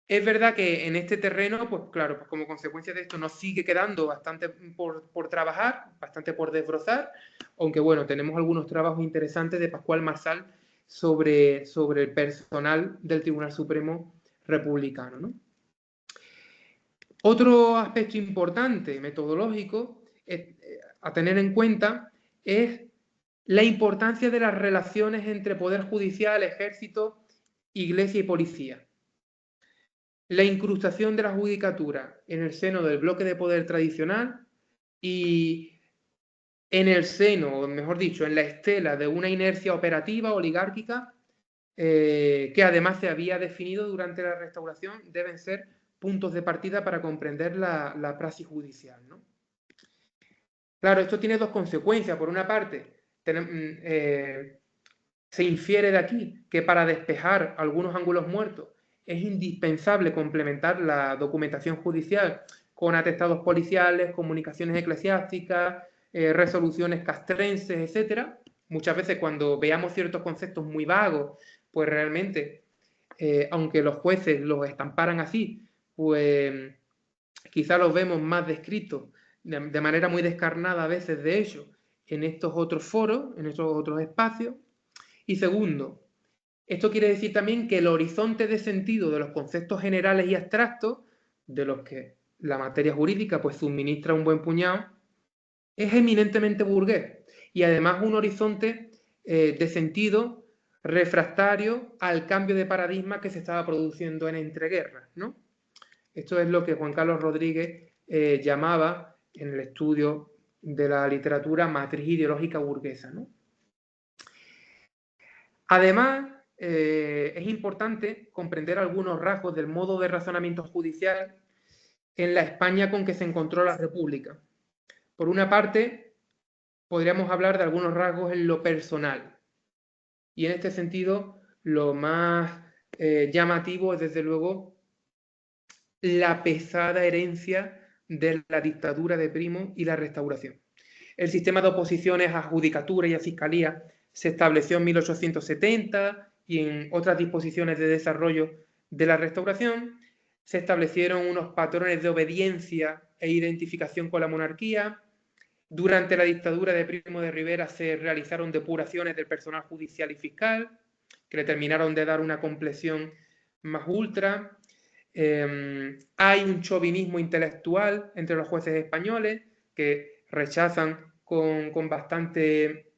Speaker 2: Es verdad que en este terreno, pues claro, pues como consecuencia de esto nos sigue quedando bastante por trabajar, bastante por desbrozar, aunque bueno, tenemos algunos trabajos interesantes de Pascual Marsal sobre el personal del Tribunal Supremo republicano, ¿no? Otro aspecto importante, metodológico, a tener en cuenta es la importancia de las relaciones entre Poder Judicial, Ejército, Iglesia y Policía. La incrustación de la judicatura en el seno del bloque de poder tradicional y en el seno, o mejor dicho, en la estela de una inercia operativa oligárquica que además se había definido durante la Restauración, deben ser puntos de partida para comprender la praxis judicial, ¿no? Claro, esto tiene dos consecuencias. Por una parte, se infiere de aquí que para despejar algunos ángulos muertos es indispensable complementar la documentación judicial con atestados policiales, comunicaciones eclesiásticas, resoluciones castrenses, etc. Muchas veces cuando veamos ciertos conceptos muy vagos, pues realmente, aunque los jueces los estamparan así, pues quizá los vemos más descritos de manera muy descarnada a veces de ello en estos otros foros, en estos otros espacios. Y segundo, esto quiere decir también que el horizonte de sentido de los conceptos generales y abstractos, de los que la materia jurídica pues suministra un buen puñado, es eminentemente burgués y además un horizonte de sentido refractario al cambio de paradigma que se estaba produciendo en entreguerras, ¿no? Esto es lo que Juan Carlos Rodríguez llamaba en el estudio de la literatura matriz ideológica burguesa, ¿no? Además, es importante comprender algunos rasgos del modo de razonamiento judicial en la España con que se encontró la República. Por una parte, podríamos hablar de algunos rasgos en lo personal. Y en este sentido, lo más llamativo es, desde luego, la pesada herencia de la dictadura de Primo y la Restauración. El sistema de oposiciones a judicatura y a fiscalía se estableció en 1870 y en otras disposiciones de desarrollo de la Restauración se establecieron unos patrones de obediencia e identificación con la monarquía. Durante la dictadura de Primo de Rivera se realizaron depuraciones del personal judicial y fiscal que le terminaron de dar una complexión más ultra. Hay un chauvinismo intelectual entre los jueces españoles que rechazan con bastante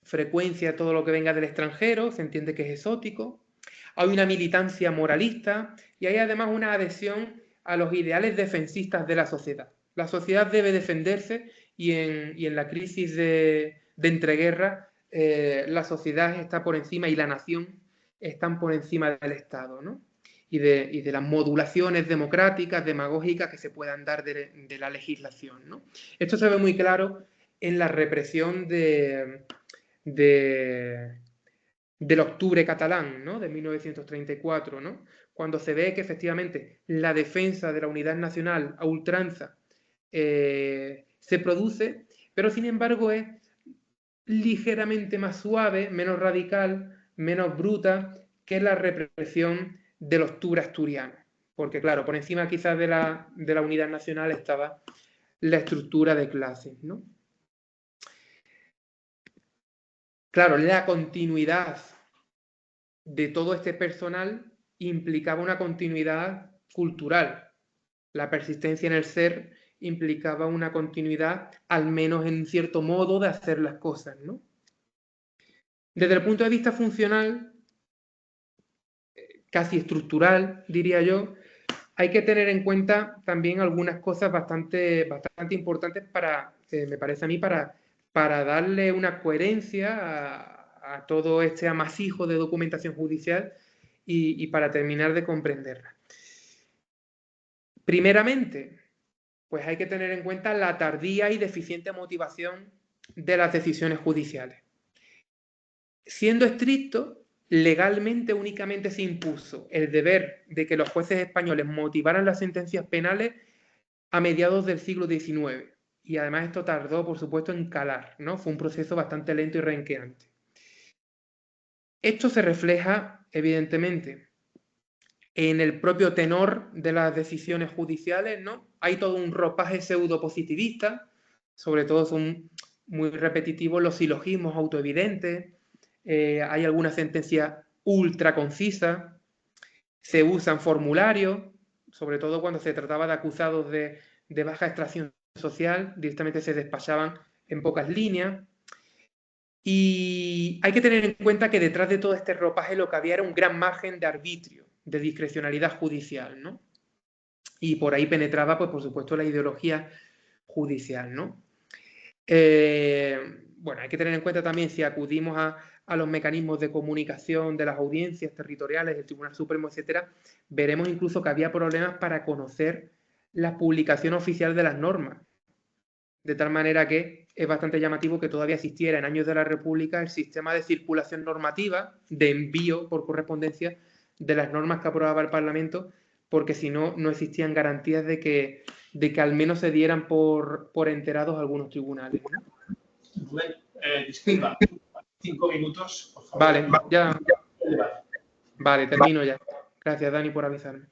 Speaker 2: frecuencia todo lo que venga del extranjero, se entiende que es exótico. Hay una militancia moralista y hay además una adhesión a los ideales defensistas de la sociedad. La sociedad debe defenderse y en la crisis de entreguerra la sociedad está por encima y la nación están por encima del Estado, ¿no? Y de las modulaciones democráticas, demagógicas que se puedan dar de la legislación, ¿no? Esto se ve muy claro en la represión del octubre catalán, ¿no? De 1934, ¿no? Cuando se ve que efectivamente la defensa de la unidad nacional a ultranza se produce, pero sin embargo es ligeramente más suave, menos radical, menos bruta que la represión del octubre asturiano. Porque claro, por encima quizás de la unidad nacional estaba la estructura de clases, ¿no? Claro, la continuidad de todo este personal implicaba una continuidad cultural. La persistencia en el ser implicaba una continuidad, al menos en cierto modo, de hacer las cosas, ¿no? Desde el punto de vista funcional, casi estructural, diría yo, hay que tener en cuenta también algunas cosas bastante importantes para, me parece a mí, para darle una coherencia a todo este amasijo de documentación judicial y para terminar de comprenderla. Primeramente, pues hay que tener en cuenta la tardía y deficiente motivación de las decisiones judiciales. Siendo estricto, legalmente únicamente se impuso el deber de que los jueces españoles motivaran las sentencias penales a mediados del siglo XIX. Y además esto tardó, por supuesto, en calar, ¿no? Fue un proceso bastante lento y renqueante. Esto se refleja, evidentemente, en el propio tenor de las decisiones judiciales, ¿no? Hay todo un ropaje pseudo-positivista, sobre todo son muy repetitivos los silogismos autoevidentes, hay algunas sentencias ultra concisas, se usan formularios, sobre todo cuando se trataba de acusados de baja extracción social, directamente se despachaban en pocas líneas. Y hay que tener en cuenta que detrás de todo este ropaje lo que había era un gran margen de arbitrio, de discrecionalidad judicial, ¿no? Y por ahí penetraba, pues por supuesto, la ideología judicial, ¿no? Bueno, hay que tener en cuenta también, si acudimos a los mecanismos de comunicación de las audiencias territoriales, del Tribunal Supremo, etcétera, veremos incluso que había problemas para conocer la publicación oficial de las normas. De tal manera que es bastante llamativo que todavía existiera en años de la República el sistema de circulación normativa, de envío por correspondencia de las normas que aprobaba el Parlamento, porque si no, no existían garantías de que al menos se dieran por enterados algunos tribunales, ¿no?
Speaker 1: Rubén, disculpa, 5 minutos, por favor.
Speaker 2: Vale, ya. Vale, termino ya. Gracias, Dani, por avisarme.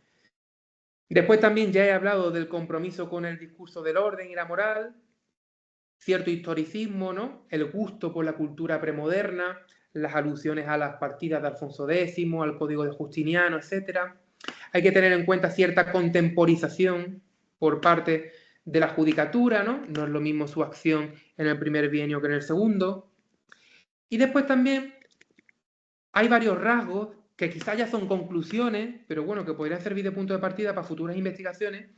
Speaker 2: Después también ya he hablado del compromiso con el discurso del orden y la moral, cierto historicismo, ¿no? El gusto por la cultura premoderna, las alusiones a las partidas de Alfonso X, al Código de Justiniano, etc. Hay que tener en cuenta cierta contemporización por parte de la judicatura, ¿no? No es lo mismo su acción en el primer bienio que en el segundo. Y después también hay varios rasgos que quizás ya son conclusiones, pero bueno, que podrían servir de punto de partida para futuras investigaciones,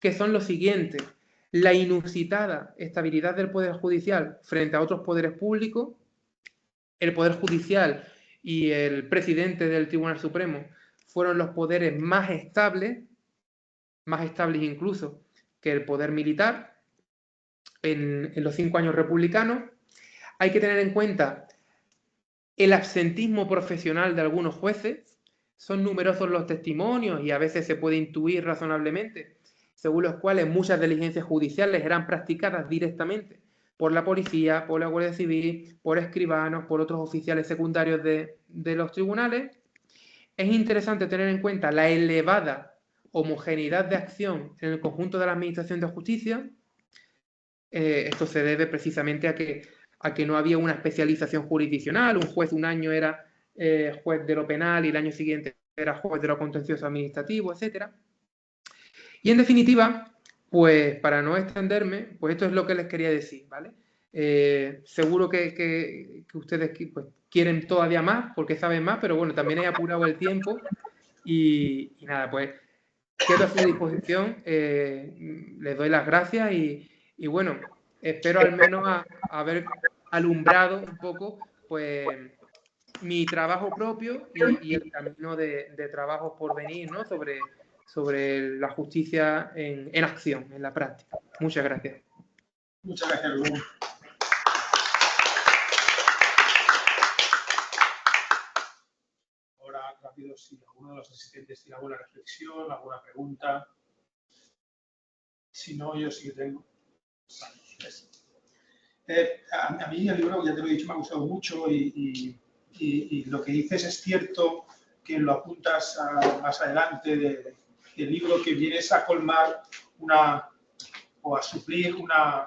Speaker 2: que son los siguientes. La inusitada estabilidad del Poder Judicial frente a otros poderes públicos. El Poder Judicial y el presidente del Tribunal Supremo fueron los poderes más estables incluso que el poder militar en los 5 años republicanos. Hay que tener en cuenta el absentismo profesional de algunos jueces. Son numerosos los testimonios y a veces se puede intuir razonablemente, según los cuales muchas diligencias judiciales eran practicadas directamente por la policía, por la Guardia Civil, por escribanos, por otros oficiales secundarios de los tribunales. Es interesante tener en cuenta la elevada homogeneidad de acción en el conjunto de la Administración de Justicia. Esto se debe precisamente a que no había una especialización jurisdiccional. Un juez un año era juez de lo penal y el año siguiente era juez de lo contencioso administrativo, etc. Y en definitiva, pues para no extenderme, pues esto es lo que les quería decir, ¿vale? Seguro que ustedes pues, quieren todavía más porque saben más, pero bueno, también he apurado el tiempo y nada, pues quedo a su disposición, les doy las gracias y bueno, espero al menos haber alumbrado un poco pues mi trabajo propio y el camino de trabajos por venir, ¿no? sobre la justicia en acción, en la práctica. Muchas gracias.
Speaker 1: Muchas gracias, Rubén. Ahora, rápido, si alguno de los asistentes tiene alguna reflexión, alguna pregunta. Si no, yo sí que tengo. A mí el libro, ya te lo he dicho, me ha gustado mucho y lo que dices es cierto, que lo apuntas más adelante del libro, que vienes a colmar o a suplir una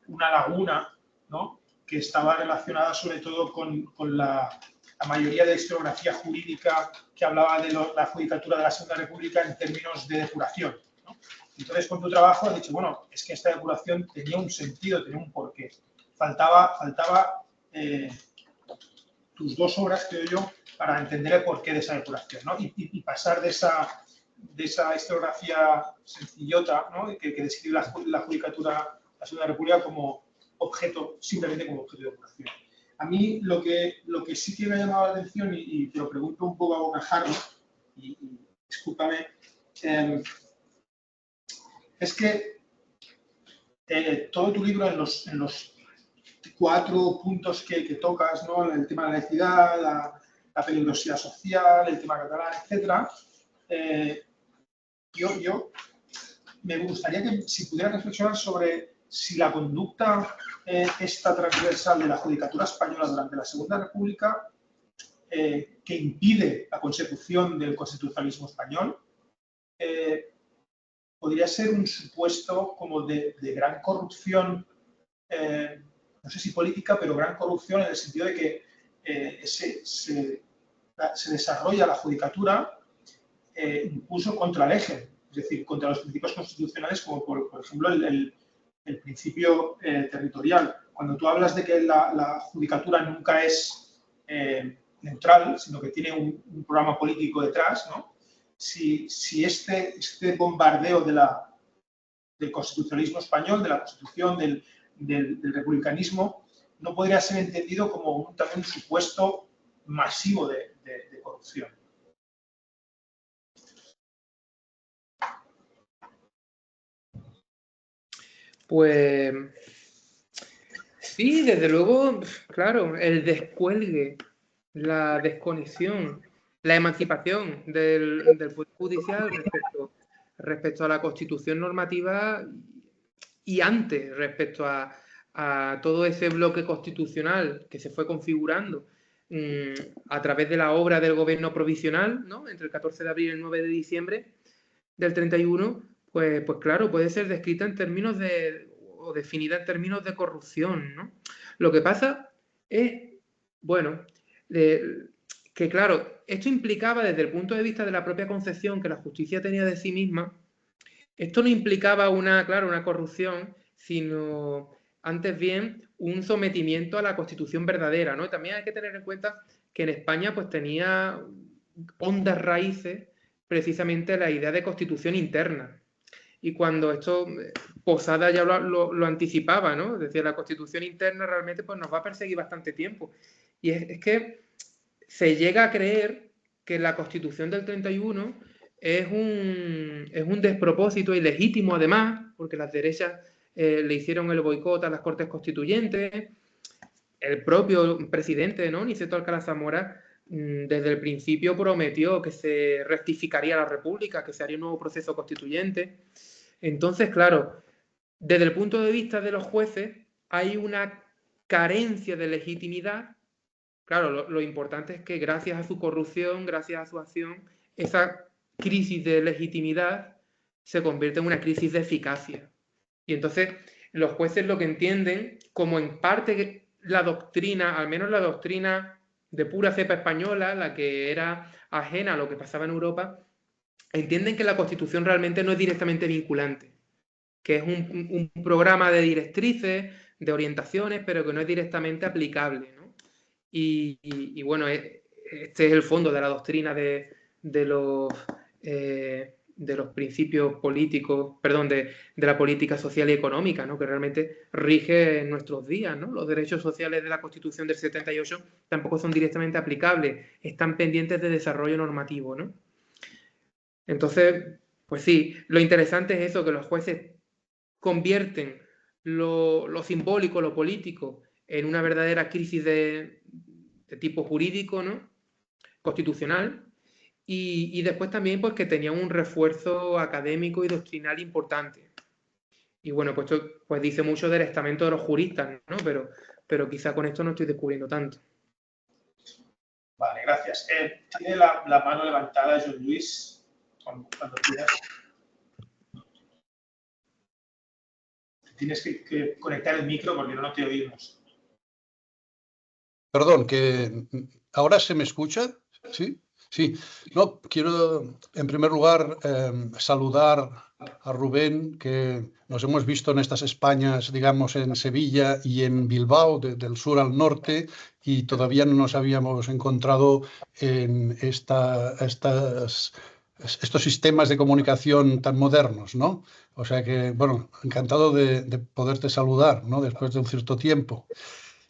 Speaker 1: laguna, ¿no? Que estaba relacionada sobre todo con la la mayoría de historiografía jurídica que hablaba de la judicatura de la Segunda República en términos de depuración, ¿no? Entonces, con tu trabajo has dicho, bueno, es que esta depuración tenía un sentido, tenía un porqué. Faltaba tus 2 obras, creo yo, para entender el porqué de esa depuración, ¿no? Y pasar de esa historiografía sencillota, ¿no? que describe la judicatura de la Segunda República como objeto, simplemente como objeto de depuración. A mí lo que sí que me ha llamado la atención, y te lo pregunto un poco a bocajarro, y discúlpame, es que todo tu libro en los 4 puntos que tocas, ¿no? El tema de la laicidad, la peligrosidad social, el tema catalán, etcétera. Yo me gustaría que si pudieras reflexionar sobre si la conducta esta transversal de la judicatura española durante la Segunda República que impide la consecución del constitucionalismo español podría ser un supuesto como de gran corrupción, no sé si política, pero gran corrupción en el sentido de que se desarrolla la judicatura incluso contra el eje, es decir, contra los principios constitucionales, como por ejemplo el principio territorial. Cuando tú hablas de que la judicatura nunca es neutral, sino que tiene un programa político detrás, ¿no? Si este bombardeo del constitucionalismo español, de la Constitución, del republicanismo, no podría ser entendido como también un supuesto masivo de corrupción.
Speaker 2: Pues sí, desde luego, claro, el descuelgue, la desconexión, la emancipación del Poder Judicial respecto a la Constitución normativa y antes respecto a todo ese bloque constitucional que se fue configurando a través de la obra del gobierno provisional, ¿no? Entre el 14 de abril y el 9 de diciembre del 31, pues claro, puede ser descrita en términos o definida en términos de corrupción, ¿no? Lo que pasa es, bueno, que claro, esto implicaba desde el punto de vista de la propia concepción que la justicia tenía de sí misma, esto no implicaba una corrupción, sino antes bien un sometimiento a la Constitución verdadera, ¿no? Y también hay que tener en cuenta que en España pues tenía hondas raíces precisamente la idea de constitución interna. Y cuando esto, Posada ya lo anticipaba, ¿no? Es decir, la constitución interna realmente pues, nos va a perseguir bastante tiempo. Y es que se llega a creer que la constitución del 31 es un despropósito ilegítimo, además, porque las derechas le hicieron el boicot a las Cortes Constituyentes. El propio presidente, ¿no? Niceto Alcalá Zamora, desde el principio prometió que se rectificaría la República, que se haría un nuevo proceso constituyente. Entonces, claro, desde el punto de vista de los jueces, hay una carencia de legitimidad. Claro, lo importante es que gracias a su corrupción, gracias a su acción, esa crisis de legitimidad se convierte en una crisis de eficacia. Y entonces los jueces lo que entienden, como en parte la doctrina, al menos la doctrina de pura cepa española, la que era ajena a lo que pasaba en Europa, entienden que la Constitución realmente no es directamente vinculante, que es un programa de directrices, de orientaciones, pero que no es directamente aplicable, ¿no? Y bueno, este es el fondo de la doctrina de los principios políticos, perdón, de la política social y económica, ¿no? Que realmente rige en nuestros días, ¿no? Los derechos sociales de la Constitución del 78 tampoco son directamente aplicables, están pendientes de desarrollo normativo, ¿no? Entonces, pues sí, lo interesante es eso, que los jueces convierten lo simbólico, lo político, en una verdadera crisis de tipo jurídico, ¿no? Constitucional, y después también pues que tenía un refuerzo académico y doctrinal importante. Y bueno, pues esto pues dice mucho del estamento de los juristas, ¿no? Pero quizá con esto no estoy descubriendo tanto.
Speaker 1: Vale, gracias. Tiene la mano levantada John Luis, cuando quieras. Tienes que conectar el micro porque no te oímos.
Speaker 3: Perdón, que ¿Ahora se me escucha? Sí, sí. No, quiero en primer lugar saludar a Rubén, que nos hemos visto en estas Españas, digamos, en Sevilla y en Bilbao, del sur al norte, y todavía no nos habíamos encontrado en estos sistemas de comunicación tan modernos, ¿no? O sea que, bueno, encantado de poderte saludar, ¿no? Después de un cierto tiempo.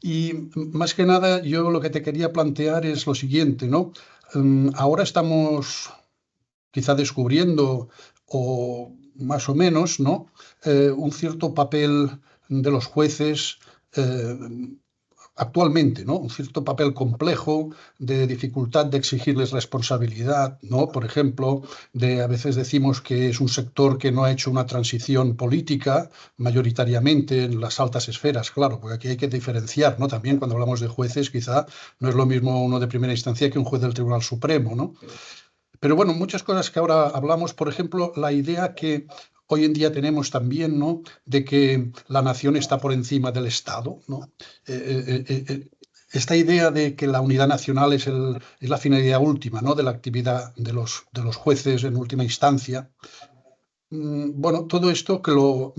Speaker 3: Y más que nada, yo lo que te quería plantear es lo siguiente, ¿no? Ahora estamos quizá descubriendo, o más o menos, ¿no? Un cierto papel de los jueces actualmente, ¿no? Un cierto papel complejo de dificultad de exigirles responsabilidad, ¿no? Por ejemplo, a veces decimos que es un sector que no ha hecho una transición política mayoritariamente en las altas esferas, claro, porque aquí hay que diferenciar, ¿no? También cuando hablamos de jueces, quizá no es lo mismo uno de primera instancia que un juez del Tribunal Supremo, ¿no? Pero bueno, muchas cosas que ahora hablamos, por ejemplo, la idea que hoy en día tenemos también, ¿no? De que la nación está por encima del Estado, ¿no? Esta idea de que la unidad nacional es la finalidad última, ¿no? De la actividad de los jueces en última instancia. Bueno, todo esto que lo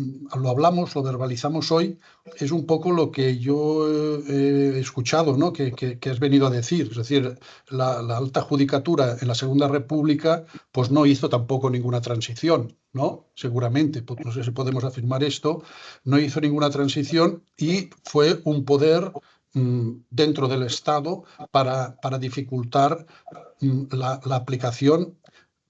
Speaker 3: hablamos, lo verbalizamos hoy, es un poco lo que yo he escuchado, ¿no? que has venido a decir. Es decir, la alta judicatura en la Segunda República pues no hizo tampoco ninguna transición, ¿no? Seguramente, pues no sé si podemos afirmar esto, no hizo ninguna transición y fue un poder dentro del Estado para dificultar la aplicación,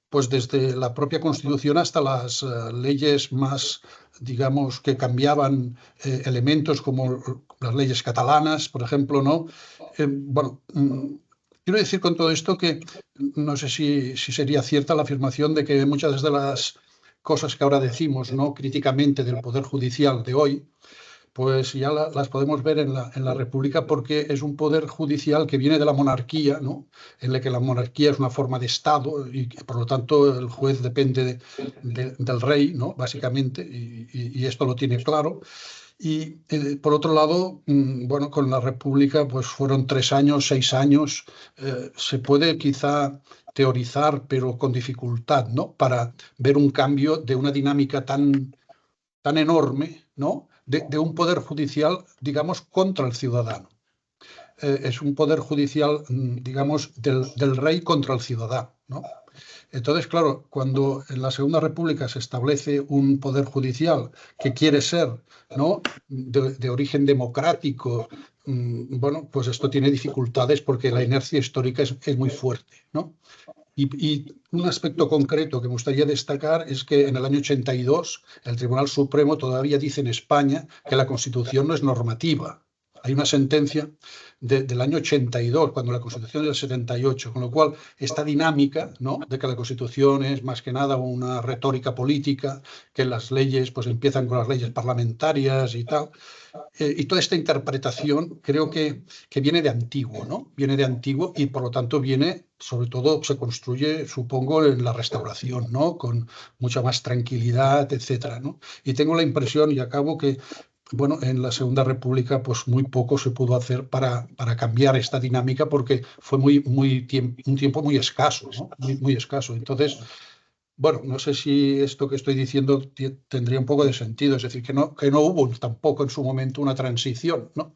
Speaker 3: pues desde la propia Constitución hasta las leyes más, digamos, que cambiaban elementos como las leyes catalanas, por ejemplo, ¿no? Bueno, quiero decir con todo esto que no sé si sería cierta la afirmación de que muchas de las cosas que ahora decimos, ¿no? Críticamente del Poder Judicial de hoy, pues ya las podemos ver en la República, porque es un poder judicial que viene de la monarquía, ¿no? En la que la monarquía es una forma de Estado y por lo tanto el juez depende del rey, ¿no? Básicamente, y esto lo tiene claro. Y por otro lado, bueno, con la República pues fueron 3 años, 6 años, se puede quizá teorizar, pero con dificultad, ¿no? Para ver un cambio de una dinámica tan enorme, ¿no? De un poder judicial, digamos, contra el ciudadano. Es un poder judicial, digamos, del rey contra el ciudadano, ¿no? Entonces, claro, cuando en la Segunda República se establece un poder judicial que quiere ser, ¿no? de origen democrático, bueno, pues esto tiene dificultades porque la inercia histórica es muy fuerte, ¿no? Y un aspecto concreto que me gustaría destacar es que en el año 82 el Tribunal Supremo todavía dice en España que la Constitución no es normativa. Hay una sentencia del año 82, cuando la Constitución es del 78, con lo cual esta dinámica, ¿no? De que la Constitución es más que nada una retórica política, que las leyes pues empiezan con las leyes parlamentarias y tal. Y toda esta interpretación creo que viene de antiguo, ¿no? Viene de antiguo y por lo tanto viene, sobre todo, se construye, supongo, en la Restauración, ¿no? Con mucha más tranquilidad, etcétera, ¿no? Y tengo la impresión, y acabo, que bueno, en la Segunda República pues muy poco se pudo hacer para cambiar esta dinámica, porque fue un tiempo muy escaso, ¿no? Muy escaso. Entonces, bueno, no sé si esto que estoy diciendo tendría un poco de sentido, es decir, que no hubo tampoco en su momento una transición, ¿no?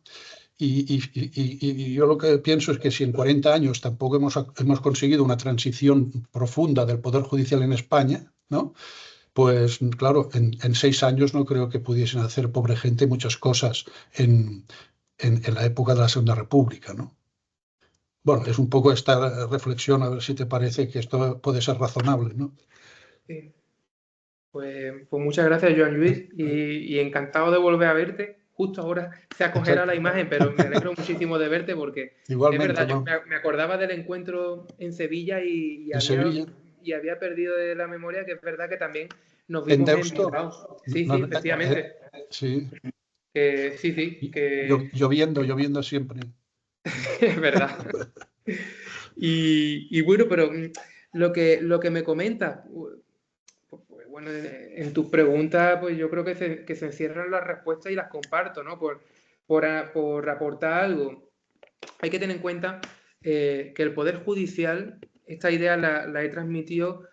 Speaker 3: Y yo lo que pienso es que si en 40 años tampoco hemos conseguido una transición profunda del Poder Judicial en España, ¿no? Pues claro, en 6 años no creo que pudiesen hacer, pobre gente, muchas cosas en la época de la Segunda República, ¿no? Bueno, es un poco esta reflexión, a ver si te parece que esto puede ser razonable, ¿no?
Speaker 2: Sí. Pues muchas gracias, Joan Lluís, y encantado de volver a verte. Justo ahora se acogerá la imagen, pero me alegro muchísimo de verte, porque
Speaker 3: igualmente,
Speaker 2: es verdad,
Speaker 3: ¿no?
Speaker 2: yo me acordaba del encuentro en Sevilla y había perdido de la memoria que es verdad que también nos vimos en Bilbao. Sí, sí, efectivamente.
Speaker 3: Sí.
Speaker 2: Sí, que
Speaker 3: Lloviendo siempre.
Speaker 2: es verdad. Y bueno, pero lo que me comenta, pues bueno, en tus preguntas, pues yo creo que se encierran las respuestas y las comparto, ¿no? Por aportar algo. Hay que tener en cuenta que el Poder Judicial, esta idea la he transmitido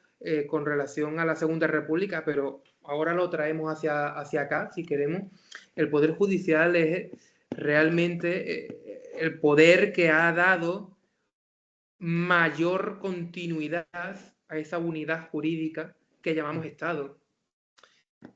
Speaker 2: con relación a la Segunda República, pero ahora lo traemos hacia acá, si queremos. El Poder Judicial es realmente el poder que ha dado mayor continuidad a esa unidad jurídica que llamamos Estado.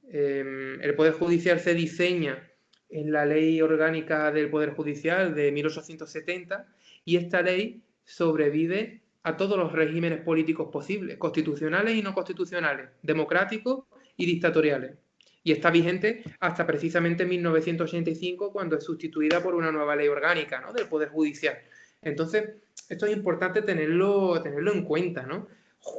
Speaker 2: El Poder Judicial se diseña en la Ley Orgánica del Poder Judicial de 1870 y esta ley sobrevive a todos los regímenes políticos posibles, constitucionales y no constitucionales, democráticos y dictatoriales. Y está vigente hasta precisamente 1985, cuando es sustituida por una nueva ley orgánica, ¿no?, del Poder Judicial. Entonces, esto es importante tenerlo en cuenta, ¿no?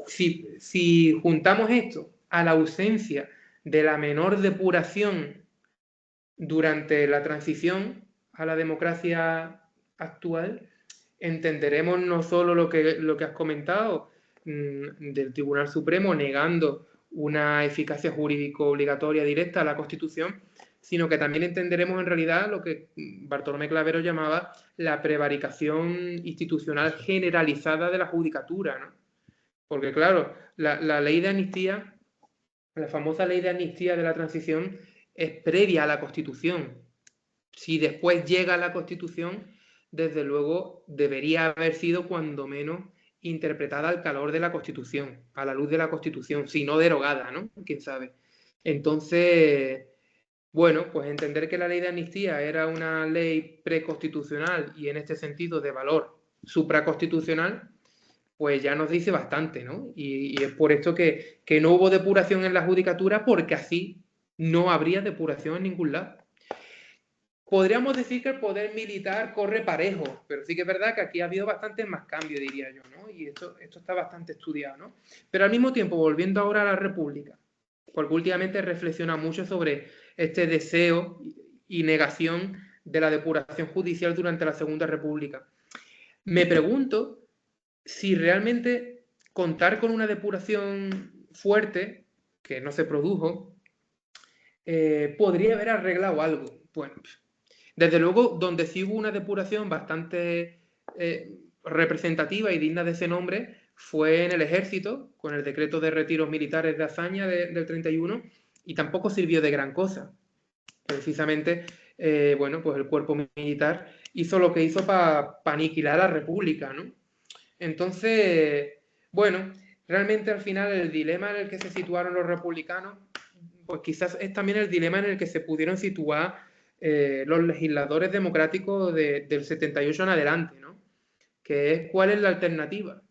Speaker 2: Si juntamos esto a la ausencia de la menor depuración durante la transición a la democracia actual, entenderemos no solo lo que has comentado del Tribunal Supremo negando una eficacia jurídico obligatoria directa a la Constitución, sino que también entenderemos en realidad lo que Bartolomé Clavero llamaba la prevaricación institucional generalizada de la judicatura, ¿no? Porque claro, la ley de amnistía, la famosa ley de amnistía de la transición, es previa a la Constitución. Si después llega a la Constitución, desde luego debería haber sido cuando menos interpretada al calor de la Constitución, a la luz de la Constitución, si no derogada, ¿no? ¿Quién sabe? Entonces, bueno, pues entender que la ley de amnistía era una ley preconstitucional y en este sentido de valor supraconstitucional, pues ya nos dice bastante, ¿no? Y es por esto que no hubo depuración en la judicatura, porque así no habría depuración en ningún lado. Podríamos decir que el poder militar corre parejo, pero sí que es verdad que aquí ha habido bastantes más cambios, diría yo, ¿no? Y esto está bastante estudiado, ¿no? Pero al mismo tiempo, volviendo ahora a la República, porque últimamente reflexiona mucho sobre este deseo y negación de la depuración judicial durante la Segunda República. Me pregunto si realmente contar con una depuración fuerte, que no se produjo, podría haber arreglado algo. Bueno, desde luego, donde sí hubo una depuración bastante representativa y digna de ese nombre fue en el Ejército, con el decreto de retiros militares de Azaña del 31, y tampoco sirvió de gran cosa. Precisamente, bueno, pues el cuerpo militar hizo lo que hizo para aniquilar a la República, ¿no? Entonces, bueno, realmente al final el dilema en el que se situaron los republicanos, pues quizás es también el dilema en el que se pudieron situar los legisladores democráticos del 78 en adelante, ¿no? Que es cuál es la alternativa.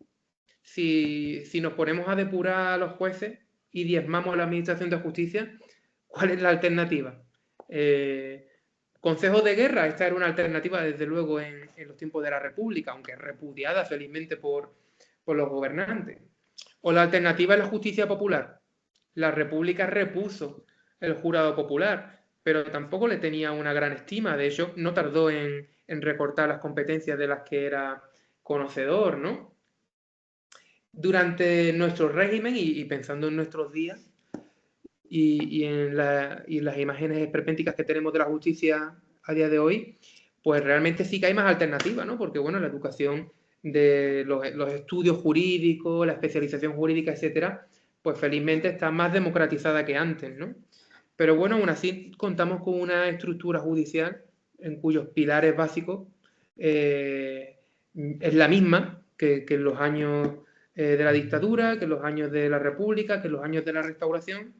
Speaker 2: Si nos ponemos a depurar a los jueces y diezmamos a la administración de justicia, ¿cuál es la alternativa? Consejos de guerra, esta era una alternativa desde luego en los tiempos de la República, aunque repudiada felizmente por los gobernantes. O la alternativa es la justicia popular. La República repuso el jurado popular, pero tampoco le tenía una gran estima. De hecho, no tardó en recortar las competencias de las que era conocedor, ¿no? Durante nuestro régimen y pensando en nuestros días y en las imágenes esperpénticas que tenemos de la justicia a día de hoy, pues realmente sí que hay más alternativas, ¿no? Porque, bueno, la educación de los estudios jurídicos, la especialización jurídica, etcétera, pues felizmente está más democratizada que antes, ¿no? Pero bueno, aún así contamos con una estructura judicial en cuyos pilares básicos es la misma que en los años de la dictadura, que en los años de la República, que en los años de la Restauración.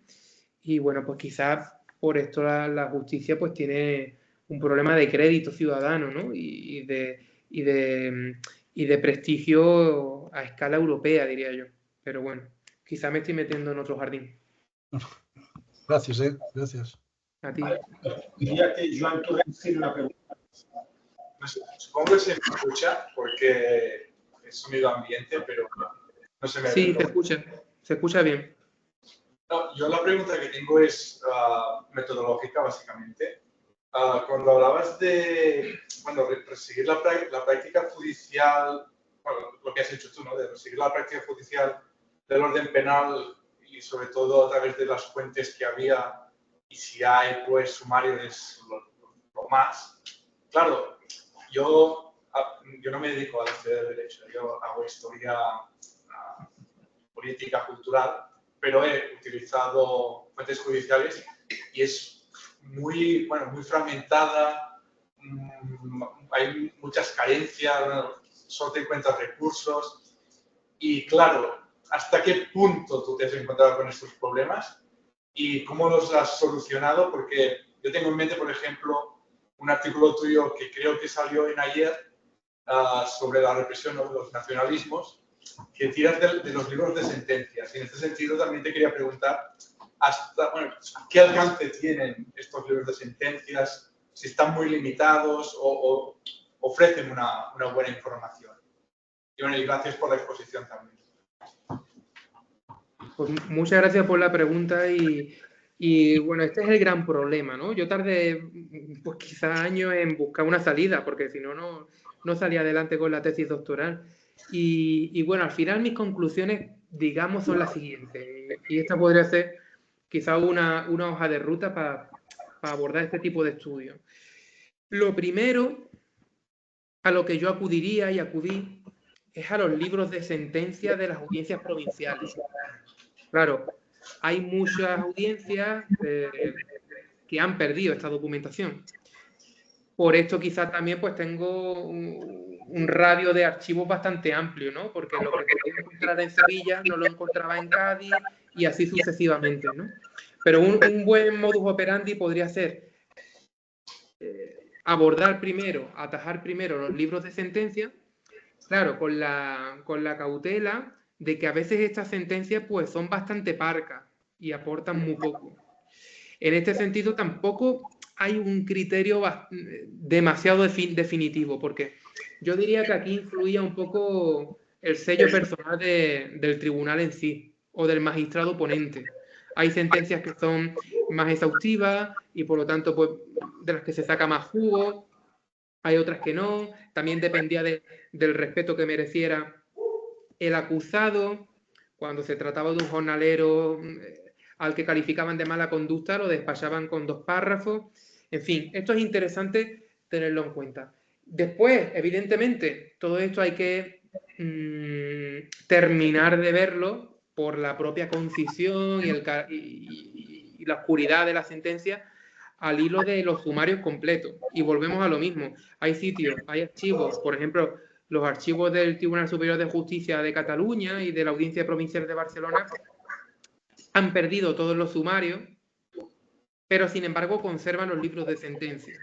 Speaker 2: Y bueno, pues quizás por esto la justicia pues tiene un problema de crédito ciudadano, ¿no? Y de prestigio a escala europea, diría yo. Pero bueno, quizás me estoy metiendo en otro jardín.
Speaker 3: Gracias, gracias.
Speaker 1: A ti. Diría que Joan Torrens tiene una pregunta.
Speaker 4: Pues, supongo que se me escucha porque es sonido ambiente, pero no se me ve.
Speaker 2: Sí, se escucha bien.
Speaker 4: No, yo la pregunta que tengo es metodológica, básicamente. Cuando hablabas de perseguir la práctica judicial, bueno, lo que has hecho tú, ¿no? De perseguir la práctica judicial del orden penal y sobre todo a través de las fuentes que había, y si hay, pues, sumarios es lo más. Claro, yo yo no me dedico a la historia del derecho, yo hago historia política, cultural, pero he utilizado fuentes judiciales y es muy, bueno, muy fragmentada, hay muchas carencias, solo te encuentras recursos y claro, ¿hasta qué punto tú te has encontrado con estos problemas y cómo los has solucionado? Porque yo tengo en mente, por ejemplo, un artículo tuyo que creo que salió en ayer sobre la represión de los nacionalismos, que tiras de los libros de sentencias. Y en este sentido también te quería preguntar bueno, qué alcance tienen estos libros de sentencias, si están muy limitados o ofrecen una buena información. Y bueno, y gracias por la exposición también.
Speaker 2: Pues muchas gracias por la pregunta y bueno, este es el gran problema, ¿no? Yo tardé pues quizás años en buscar una salida porque si no, no salía adelante con la tesis doctoral. Y bueno, al final mis conclusiones, digamos, son las siguientes. Y esta podría ser quizás una hoja de ruta para abordar este tipo de estudios. Lo primero a lo que yo acudiría y acudí es a los libros de sentencia de las audiencias provinciales. Claro, hay muchas audiencias que han perdido esta documentación. Por esto quizás también pues tengo un radio de archivos bastante amplio, ¿no? Porque lo que podía encontrar en Sevilla no lo encontraba en Cádiz y así sucesivamente, ¿no? Pero un buen modus operandi podría ser abordar primero, atajar primero los libros de sentencia, claro, con la cautela de que a veces estas sentencias pues son bastante parcas y aportan muy poco. En este sentido tampoco hay un criterio demasiado definitivo, porque yo diría que aquí influía un poco el sello personal del tribunal en sí o del magistrado ponente. Hay sentencias que son más exhaustivas y por lo tanto pues, de las que se saca más jugo, hay otras que no, también dependía del respeto que mereciera el acusado. Cuando se trataba de un jornalero al que calificaban de mala conducta, lo despachaban con 2 párrafos. En fin, esto es interesante tenerlo en cuenta. Después, evidentemente, todo esto hay que terminar de verlo por la propia concisión y la oscuridad de la sentencia al hilo de los sumarios completos. Y volvemos a lo mismo. Hay sitios, hay archivos, por ejemplo, los archivos del Tribunal Superior de Justicia de Cataluña y de la Audiencia Provincial de Barcelona han perdido todos los sumarios, pero sin embargo conservan los libros de sentencia.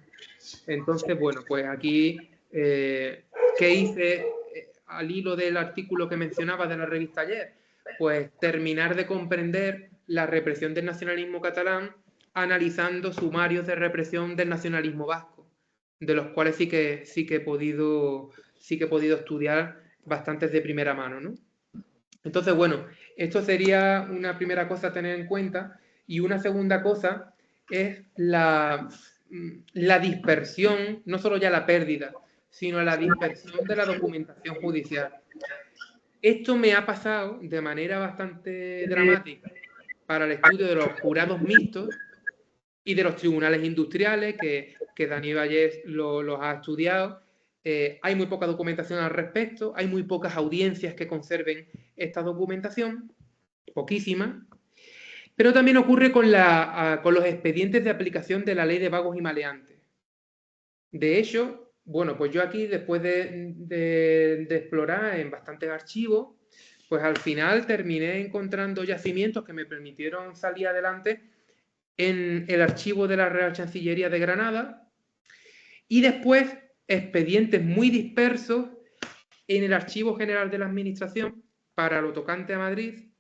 Speaker 2: Entonces, bueno, pues aquí, ¿qué hice al hilo del artículo que mencionaba de la revista ayer? Pues terminar de comprender la represión del nacionalismo catalán analizando sumarios de represión del nacionalismo vasco, de los cuales sí que he podido estudiar bastantes de primera mano, ¿no? Entonces, bueno, esto sería una primera cosa a tener en cuenta y una segunda cosa es la dispersión, no solo ya la pérdida, sino la dispersión de la documentación judicial. Esto me ha pasado de manera bastante dramática para el estudio de los jurados mixtos y de los tribunales industriales, que Daniel Vallés los ha estudiado. Hay muy poca documentación al respecto, hay muy pocas audiencias que conserven esta documentación, poquísimas, pero también ocurre con los expedientes de aplicación de la ley de vagos y maleantes. De hecho, bueno, pues yo aquí, después de explorar en bastantes archivos, pues al final terminé encontrando yacimientos que me permitieron salir adelante en el archivo de la Real Chancillería de Granada y después expedientes muy dispersos en el Archivo General de la Administración para lo tocante a Madrid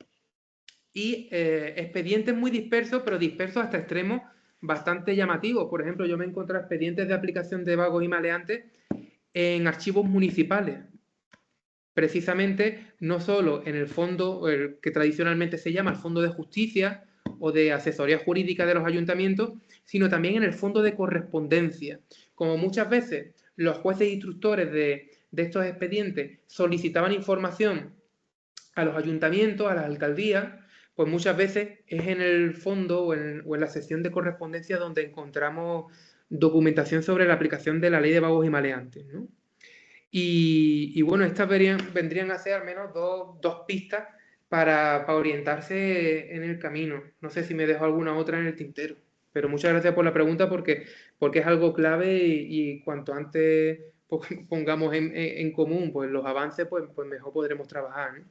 Speaker 2: y expedientes muy dispersos, pero dispersos hasta extremos bastante llamativos. Por ejemplo, yo me encontré expedientes de aplicación de vagos y maleantes en archivos municipales. Precisamente, no solo en el fondo, el que tradicionalmente se llama el Fondo de Justicia o de Asesoría Jurídica de los Ayuntamientos, sino también en el Fondo de Correspondencia. Como muchas veces los jueces instructores de estos expedientes solicitaban información a los ayuntamientos, a las alcaldías, pues muchas veces es en el fondo o en la sección de correspondencia donde encontramos documentación sobre la aplicación de la ley de vagos y maleantes, ¿no? Y bueno, estas vendrían a ser al menos dos pistas para orientarse en el camino. No sé si me dejo alguna otra en el tintero, pero muchas gracias por la pregunta porque es algo clave y cuanto antes pongamos en común pues, los avances, pues mejor podremos trabajar, ¿no?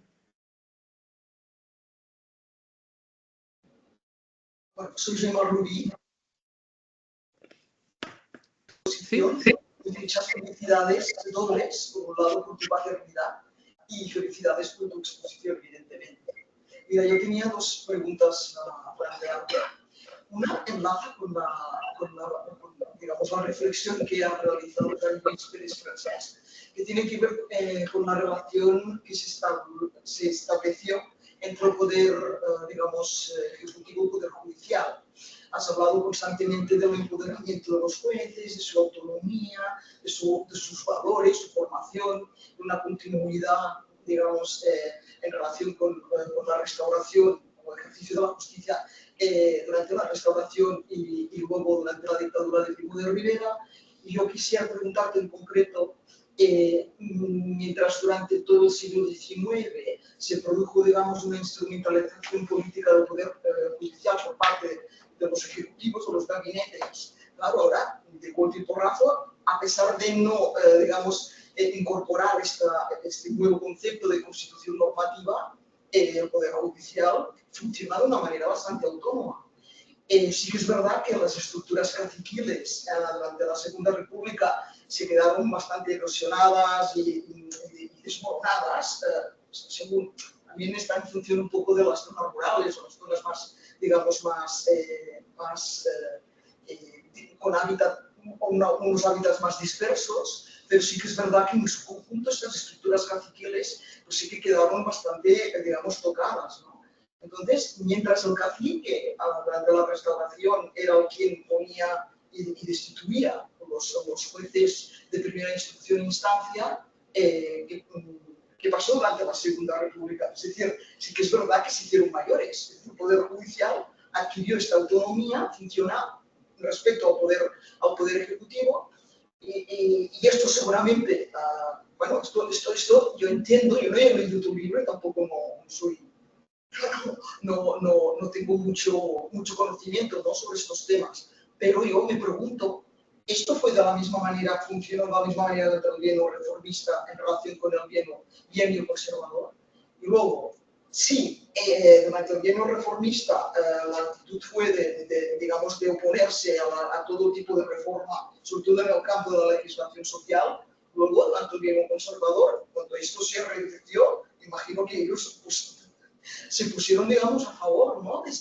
Speaker 5: Bueno, soy Gemma Rubí.
Speaker 2: Sí.
Speaker 5: Muchas felicidades dobles, por un lado por tu paternidad y felicidades por tu exposición, evidentemente. Mira, yo tenía dos preguntas para plantearte. Una enlaza con digamos, la reflexión que ha realizado Daniel Pérez Francés, que tiene que ver con la relación que se estableció entre el poder, digamos, ejecutivo y el poder judicial. Has hablado constantemente del empoderamiento de los jueces, de su autonomía, de sus valores, su formación, de una continuidad, digamos, en relación con la restauración o el ejercicio de la justicia durante la restauración y luego durante la dictadura de Primo de Rivera. Y yo quisiera preguntarte en concreto, mientras durante todo el siglo XIX se produjo, digamos, una instrumentalización política del poder judicial por parte de los ejecutivos o los gabinetes, claro, ahora, de golpe y porrazo, a pesar de no, digamos, incorporar este nuevo concepto de constitución normativa, el poder judicial funciona de una manera bastante autónoma. Sí que es verdad que las estructuras caciquiles durante la Segunda República se quedaron bastante erosionadas y desmoronadas, según también está en función un poco de las zonas rurales o las zonas más, digamos, con hábitat, unos hábitats más dispersos, pero sí que es verdad que en su conjunto estas estructuras caciquiles pues sí que quedaron bastante, digamos, tocadas, ¿no? Entonces, mientras el cacique, durante la restauración, era quien ponía y destituía los jueces de primera institución e instancia, ¿qué pasó durante la Segunda República? Es decir, sí que es verdad que se hicieron mayores. El Poder Judicial adquirió esta autonomía, funciona respecto al poder ejecutivo, y esto seguramente, bueno, esto yo entiendo, yo no he leído tu libro y tampoco no tengo mucho conocimiento, ¿no?, sobre estos temas, pero yo me pregunto, ¿esto fue de la misma manera, funcionó de la misma manera durante el bienio reformista en relación con el bienio conservador? Y luego, sí, durante el bienio reformista la actitud fue digamos, de oponerse a todo tipo de reforma, sobre todo en el campo de la legislación social. Luego, durante el bienio conservador, cuando esto se revirtió, imagino que ellos pues, se pusieron, digamos, a favor, ¿no?, de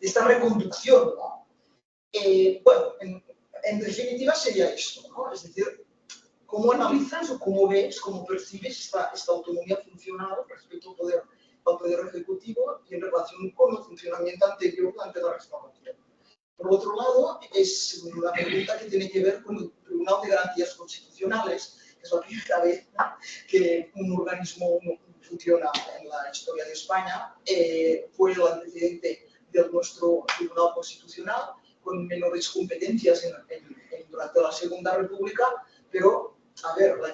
Speaker 5: esta reconducción, ¿no? Bueno, en definitiva sería esto, ¿no? Es decir, ¿cómo analizas o cómo ves, cómo percibes esta autonomía funcional respecto al poder ejecutivo y en relación con el funcionamiento anterior durante la restauración? Por otro lado, es una pregunta que tiene que ver con el Tribunal de Garantías Constitucionales, que es la primera vez que un organismo funciona en la historia de España. Fue el antecedente de nuestro Tribunal Constitucional, con menores competencias durante la Segunda República, pero, a ver, la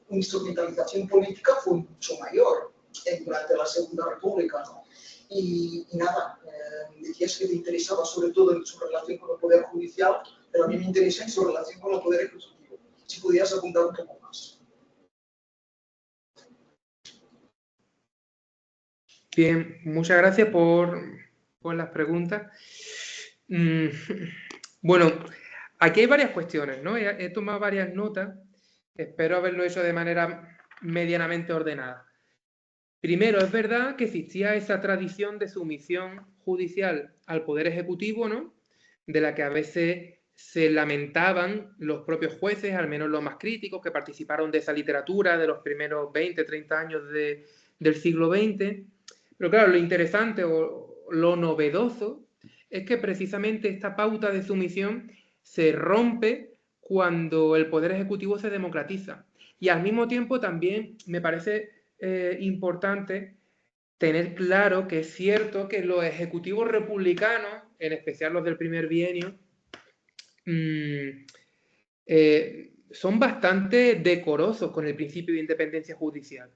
Speaker 5: instrumentalización política fue mucho mayor durante la Segunda República, ¿no? Y nada, decías que te interesaba sobre todo en su relación con el Poder Judicial, pero a mí me interesa en su relación con el Poder Ejecutivo. Si pudieras apuntar un poco más.
Speaker 2: Bien, muchas gracias por las preguntas. Bueno, aquí hay varias cuestiones, ¿no? He tomado varias notas, espero haberlo hecho de manera medianamente ordenada. Primero, es verdad que existía esa tradición de sumisión judicial al Poder Ejecutivo, ¿no?, de la que a veces se lamentaban los propios jueces, al menos los más críticos, que participaron de esa literatura de los primeros 20, 30 años del siglo XX. Pero claro, lo interesante o lo novedoso es que precisamente esta pauta de sumisión se rompe cuando el Poder Ejecutivo se democratiza. Y al mismo tiempo también me parece importante tener claro que es cierto que los ejecutivos republicanos, en especial los del primer bienio, son bastante decorosos con el principio de independencia judicial.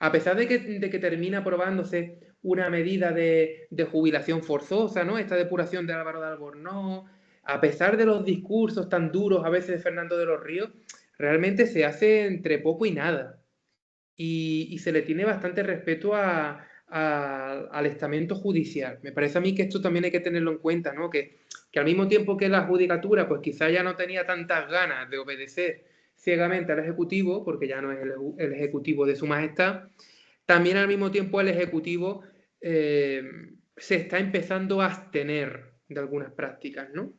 Speaker 2: A pesar de que termina aprobándose una medida de jubilación forzosa, ¿no? Esta depuración de Álvaro de Albornoz, a pesar de los discursos tan duros a veces de Fernando de los Ríos, realmente se hace entre poco y nada. Y se le tiene bastante respeto al estamento judicial. Me parece a mí que esto también hay que tenerlo en cuenta, ¿no? Que al mismo tiempo que la judicatura, pues quizá ya no tenía tantas ganas de obedecer ciegamente al Ejecutivo, porque ya no es el Ejecutivo de Su Majestad, también al mismo tiempo el Ejecutivo se está empezando a abstener de algunas prácticas, ¿no?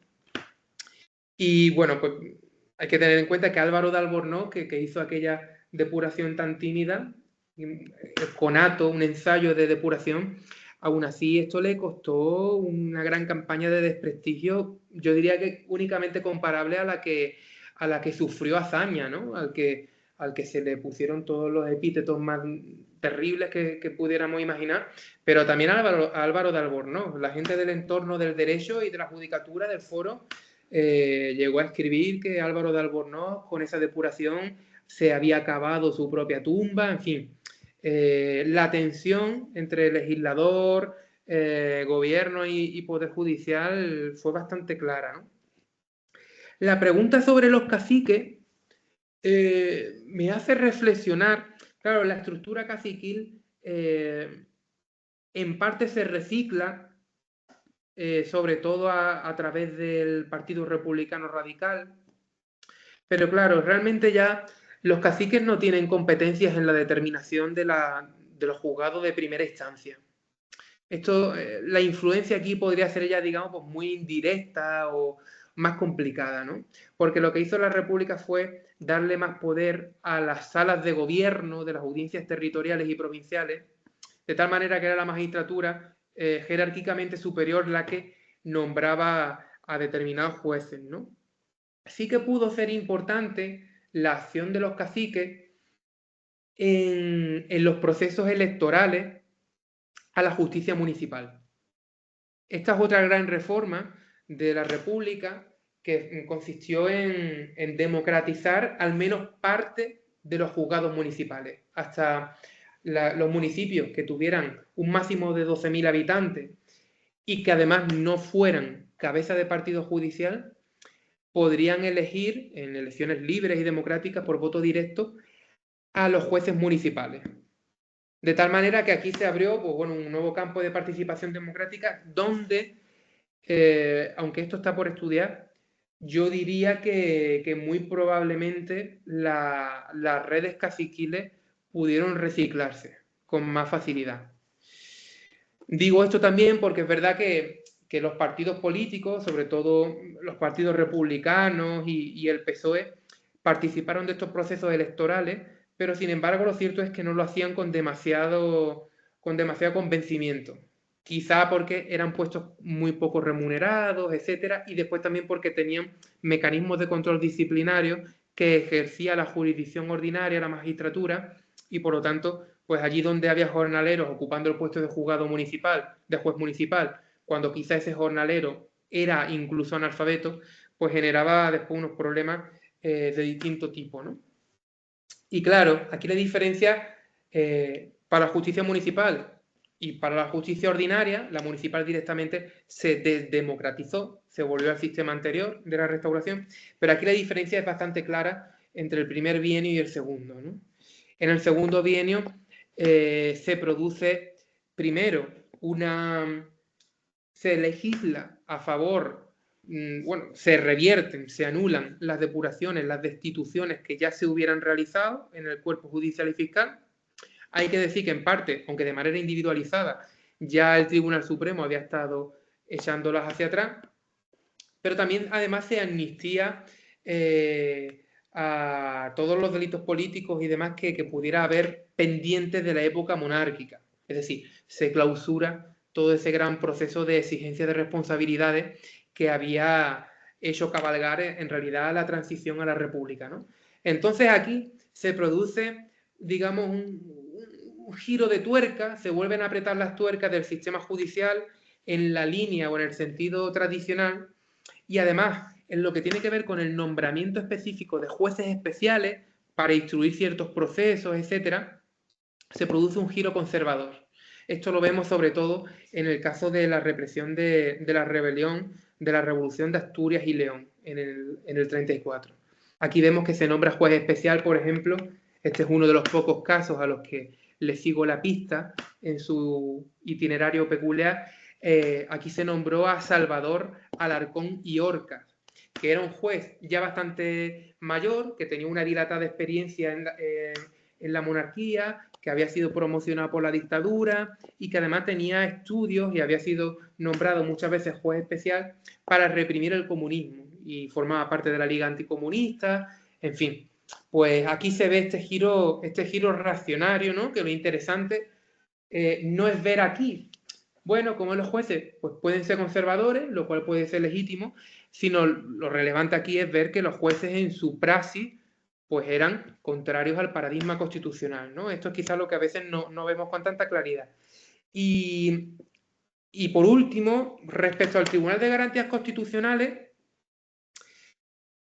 Speaker 2: Y bueno, pues hay que tener en cuenta que Álvaro de Albornoz, que hizo aquella depuración tan tímida, el conato, un ensayo de depuración, aún así esto le costó una gran campaña de desprestigio, yo diría que únicamente comparable a la que sufrió Azaña, ¿no? Al que se le pusieron todos los epítetos más terribles que pudiéramos imaginar, pero también a Álvaro de Albornoz, la gente del entorno del derecho y de la judicatura, del foro, llegó a escribir que Álvaro de Albornoz, con esa depuración, se había acabado su propia tumba, en fin. La tensión entre legislador, gobierno y poder judicial fue bastante clara, ¿no? La pregunta sobre los caciques me hace reflexionar. Claro, la estructura caciquil en parte se recicla, sobre todo a través del Partido Republicano Radical, pero claro, realmente ya los caciques no tienen competencias en la determinación de los juzgados de primera instancia. Esto, la influencia aquí podría ser ya, digamos, pues muy indirecta o más complicada, ¿no? Porque lo que hizo la República fue darle más poder a las salas de gobierno de las audiencias territoriales y provinciales, de tal manera que era la magistratura jerárquicamente superior la que nombraba a determinados jueces, ¿no? Sí que pudo ser importante la acción de los caciques en los procesos electorales a la justicia municipal. Esta es otra gran reforma de la República que consistió en democratizar al menos parte de los juzgados municipales. Hasta los municipios que tuvieran un máximo de 12.000 habitantes y que además no fueran cabeza de partido judicial, podrían elegir en elecciones libres y democráticas por voto directo a los jueces municipales. De tal manera que aquí se abrió, pues, bueno, un nuevo campo de participación democrática donde, aunque esto está por estudiar, yo diría que muy probablemente las redes caciquiles pudieron reciclarse con más facilidad. Digo esto también porque es verdad que los partidos políticos, sobre todo los partidos republicanos y el PSOE, participaron de estos procesos electorales, pero sin embargo lo cierto es que no lo hacían con demasiado convencimiento. Quizá porque eran puestos muy poco remunerados, etcétera, y después también porque tenían mecanismos de control disciplinario que ejercía la jurisdicción ordinaria, la magistratura, y por lo tanto, pues allí donde había jornaleros ocupando el puesto de juzgado municipal, de juez municipal, cuando quizá ese jornalero era incluso analfabeto, pues generaba después unos problemas de distinto tipo, ¿no? Y claro, aquí la diferencia para la justicia municipal y para la justicia ordinaria, la municipal directamente se desdemocratizó, se volvió al sistema anterior de la restauración, pero aquí la diferencia es bastante clara entre el primer bienio y el segundo, ¿no? En el segundo bienio se produce primero se legisla a favor, bueno, se revierten, se anulan las depuraciones, las destituciones que ya se hubieran realizado en el cuerpo judicial y fiscal. Hay que decir que en parte, aunque de manera individualizada, ya el Tribunal Supremo había estado echándolas hacia atrás, pero también además se amnistía a todos los delitos políticos y demás que pudiera haber pendientes de la época monárquica. Es decir, se clausura todo ese gran proceso de exigencia de responsabilidades que había hecho cabalgar en realidad la transición a la República, ¿no? Entonces aquí se produce, digamos, un giro de tuerca, se vuelven a apretar las tuercas del sistema judicial en la línea o en el sentido tradicional, y además en lo que tiene que ver con el nombramiento específico de jueces especiales para instruir ciertos procesos, etcétera, se produce un giro conservador. Esto lo vemos sobre todo en el caso de la represión de la rebelión, de la Revolución de Asturias y León en el 34. Aquí vemos que se nombra juez especial, por ejemplo. Este es uno de los pocos casos a los que le sigo la pista en su itinerario peculiar. Aquí se nombró a Salvador Alarcón y Orcas, que era un juez ya bastante mayor, que tenía una dilatada experiencia en la monarquía, que había sido promocionado por la dictadura y que además tenía estudios y había sido nombrado muchas veces juez especial para reprimir el comunismo y formaba parte de la Liga Anticomunista, en fin. Pues aquí se ve este giro reaccionario, ¿no? Que lo interesante no es ver aquí, bueno, como los jueces pues pueden ser conservadores, lo cual puede ser legítimo, sino lo relevante aquí es ver que los jueces en su praxis pues eran contrarios al paradigma constitucional, ¿no? Esto es quizás lo que a veces no vemos con tanta claridad. Y por último, respecto al Tribunal de Garantías Constitucionales,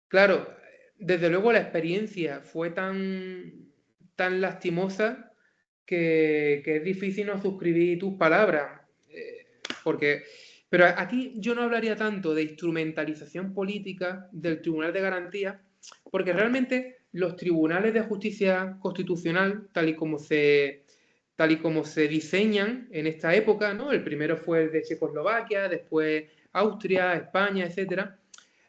Speaker 2: claro, desde luego la experiencia fue tan lastimosa que es difícil no suscribir tus palabras. Pero aquí yo no hablaría tanto de instrumentalización política del Tribunal de Garantías, porque realmente los tribunales de justicia constitucional, tal y como se diseñan en esta época, ¿no? El primero fue el de Checoslovaquia, después Austria, España, etcétera,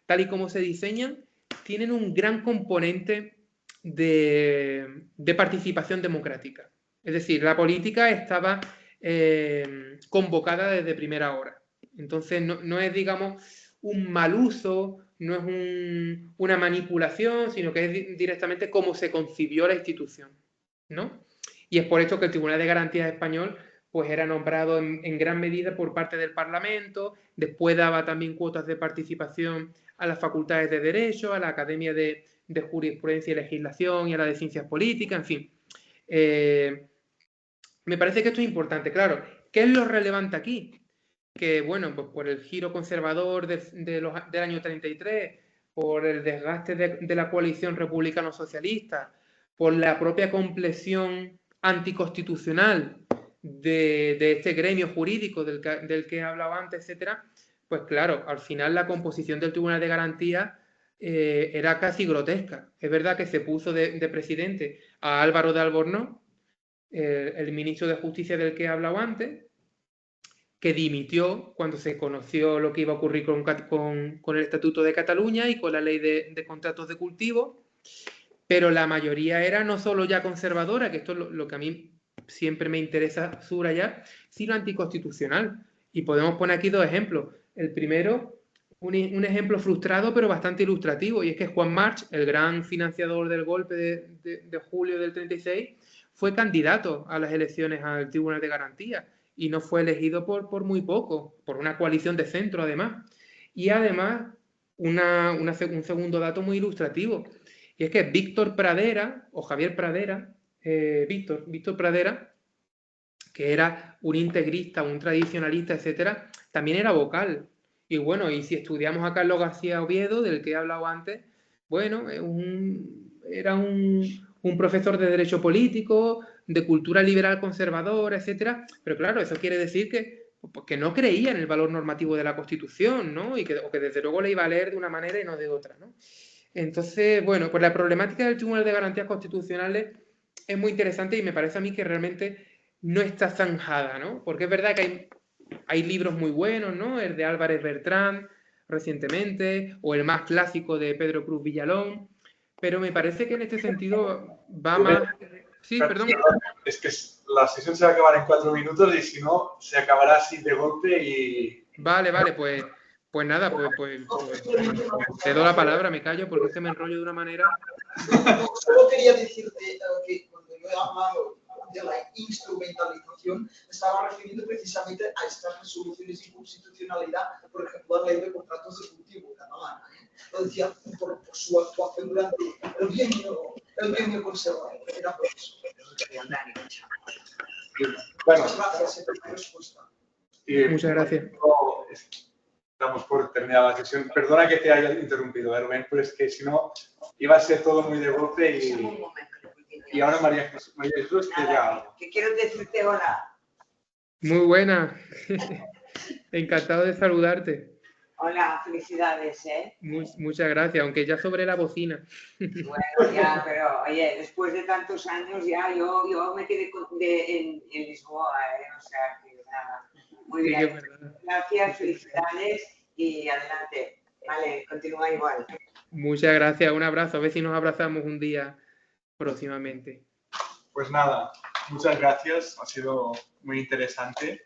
Speaker 2: tal y como se diseñan, tienen un gran componente de participación democrática. Es decir, la política estaba convocada desde primera hora. Entonces, no es, digamos, un mal uso, no es una manipulación, sino que es directamente cómo se concibió la institución, ¿no? Y es por esto que el Tribunal de Garantías español pues era nombrado en gran medida por parte del Parlamento, después daba también cuotas de participación a las facultades de Derecho, a la Academia de Jurisprudencia y Legislación y a la de Ciencias Políticas, en fin. Me parece que esto es importante, claro. ¿Qué es lo relevante aquí? Que, bueno, pues por el giro conservador del año 33, por el desgaste de la coalición republicano-socialista, por la propia complexión anticonstitucional de este gremio jurídico del que he hablado antes, etcétera, pues claro, al final la composición del Tribunal de Garantía era casi grotesca. Es verdad que se puso de presidente a Álvaro de Albornoz, el ministro de Justicia del que he hablado antes, que dimitió cuando se conoció lo que iba a ocurrir con el Estatuto de Cataluña y con la ley de contratos de cultivo, pero la mayoría era no solo ya conservadora, que esto es lo que a mí siempre me interesa subrayar, sino anticonstitucional. Y podemos poner aquí dos ejemplos. El primero, un ejemplo frustrado pero bastante ilustrativo, y es que Juan March, el gran financiador del golpe de julio del 36, fue candidato a las elecciones al Tribunal de Garantía y no fue elegido por muy poco, por una coalición de centro además. Y además, un segundo dato muy ilustrativo, y es que Víctor Pradera, o Javier Pradera, Víctor Pradera, que era un integrista, un tradicionalista, etcétera, también era vocal. Y bueno, y si estudiamos a Carlos García Oviedo, del que he hablado antes, bueno, era un profesor de Derecho Político, de cultura liberal conservadora, etcétera, pero claro, eso quiere decir que no creía en el valor normativo de la Constitución, ¿no? O que desde luego le iba a leer de una manera y no de otra, ¿no? Entonces, bueno, pues la problemática del Tribunal de Garantías Constitucionales es muy interesante y me parece a mí que realmente no está zanjada, ¿no? Porque es verdad que hay libros muy buenos, ¿no? El de Álvarez Bertrán recientemente, o el más clásico de Pedro Cruz Villalón, pero me parece que en este sentido va más... Sí, perdón.
Speaker 4: Es que la sesión se va a acabar en 4 minutos y si no, se acabará así de golpe y...
Speaker 2: Vale, pues nada, pues te doy la palabra, me callo porque es que me enrollo de una manera...
Speaker 5: Solo quería decirte que cuando yo he hablado de la instrumentalización, me estaba refiriendo precisamente a estas resoluciones de inconstitucionalidad, por ejemplo, la ley de contratos de cultivo catalana. Lo decía por su actuación durante el bienio conservador. Era por eso.
Speaker 4: Bueno,
Speaker 5: muchas gracias por tu respuesta.
Speaker 2: Muchas gracias.
Speaker 4: damos por terminada la sesión. Perdona que te haya interrumpido, Rubén, pero es que si no iba a ser todo muy de golpe y ahora María Jesús te da algo.
Speaker 6: Que quiero decirte hola.
Speaker 2: Muy buena. Encantado de saludarte.
Speaker 6: Hola, felicidades, ¿eh?
Speaker 2: Muchas gracias, aunque ya sobre la bocina.
Speaker 6: Bueno, ya, pero oye, después de tantos años ya yo me quedé en Lisboa, ¿eh? O sea, que nada. Muy
Speaker 2: Sí,
Speaker 6: bien.
Speaker 2: que es verdad.
Speaker 6: Gracias, felicidades y adelante. Vale, continúa igual.
Speaker 2: Muchas gracias, un abrazo. A ver si nos abrazamos un día próximamente.
Speaker 4: Pues nada, muchas gracias, ha sido muy interesante.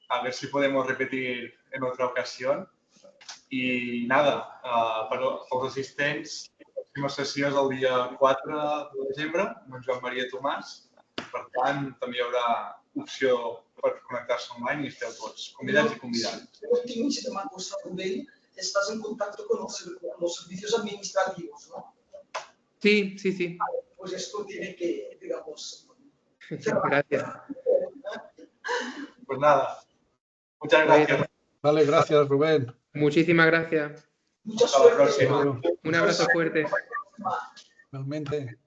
Speaker 4: A ver si podemos repetir en otra ocasión. I nada, per als assistents, la pròxima sessió és el dia 4 de desembre amb en Joan Maria Tomàs. Per tant, també hi haurà opció per connectar-se online i esteu tots convidats i convidats.
Speaker 5: Por último, una cosa, Rubén, estás en contacto con los servicios administrativos, ¿no?
Speaker 2: Sí, sí, sí.
Speaker 5: Pues esto tiene que, digamos...
Speaker 2: Gracias.
Speaker 4: Pues nada, muchas gracias.
Speaker 3: Vale, gracias, Rubén.
Speaker 2: Muchísimas gracias.
Speaker 5: Mucha
Speaker 4: Hasta la
Speaker 5: suerte.
Speaker 4: próxima.
Speaker 2: Un abrazo fuerte.
Speaker 3: Realmente.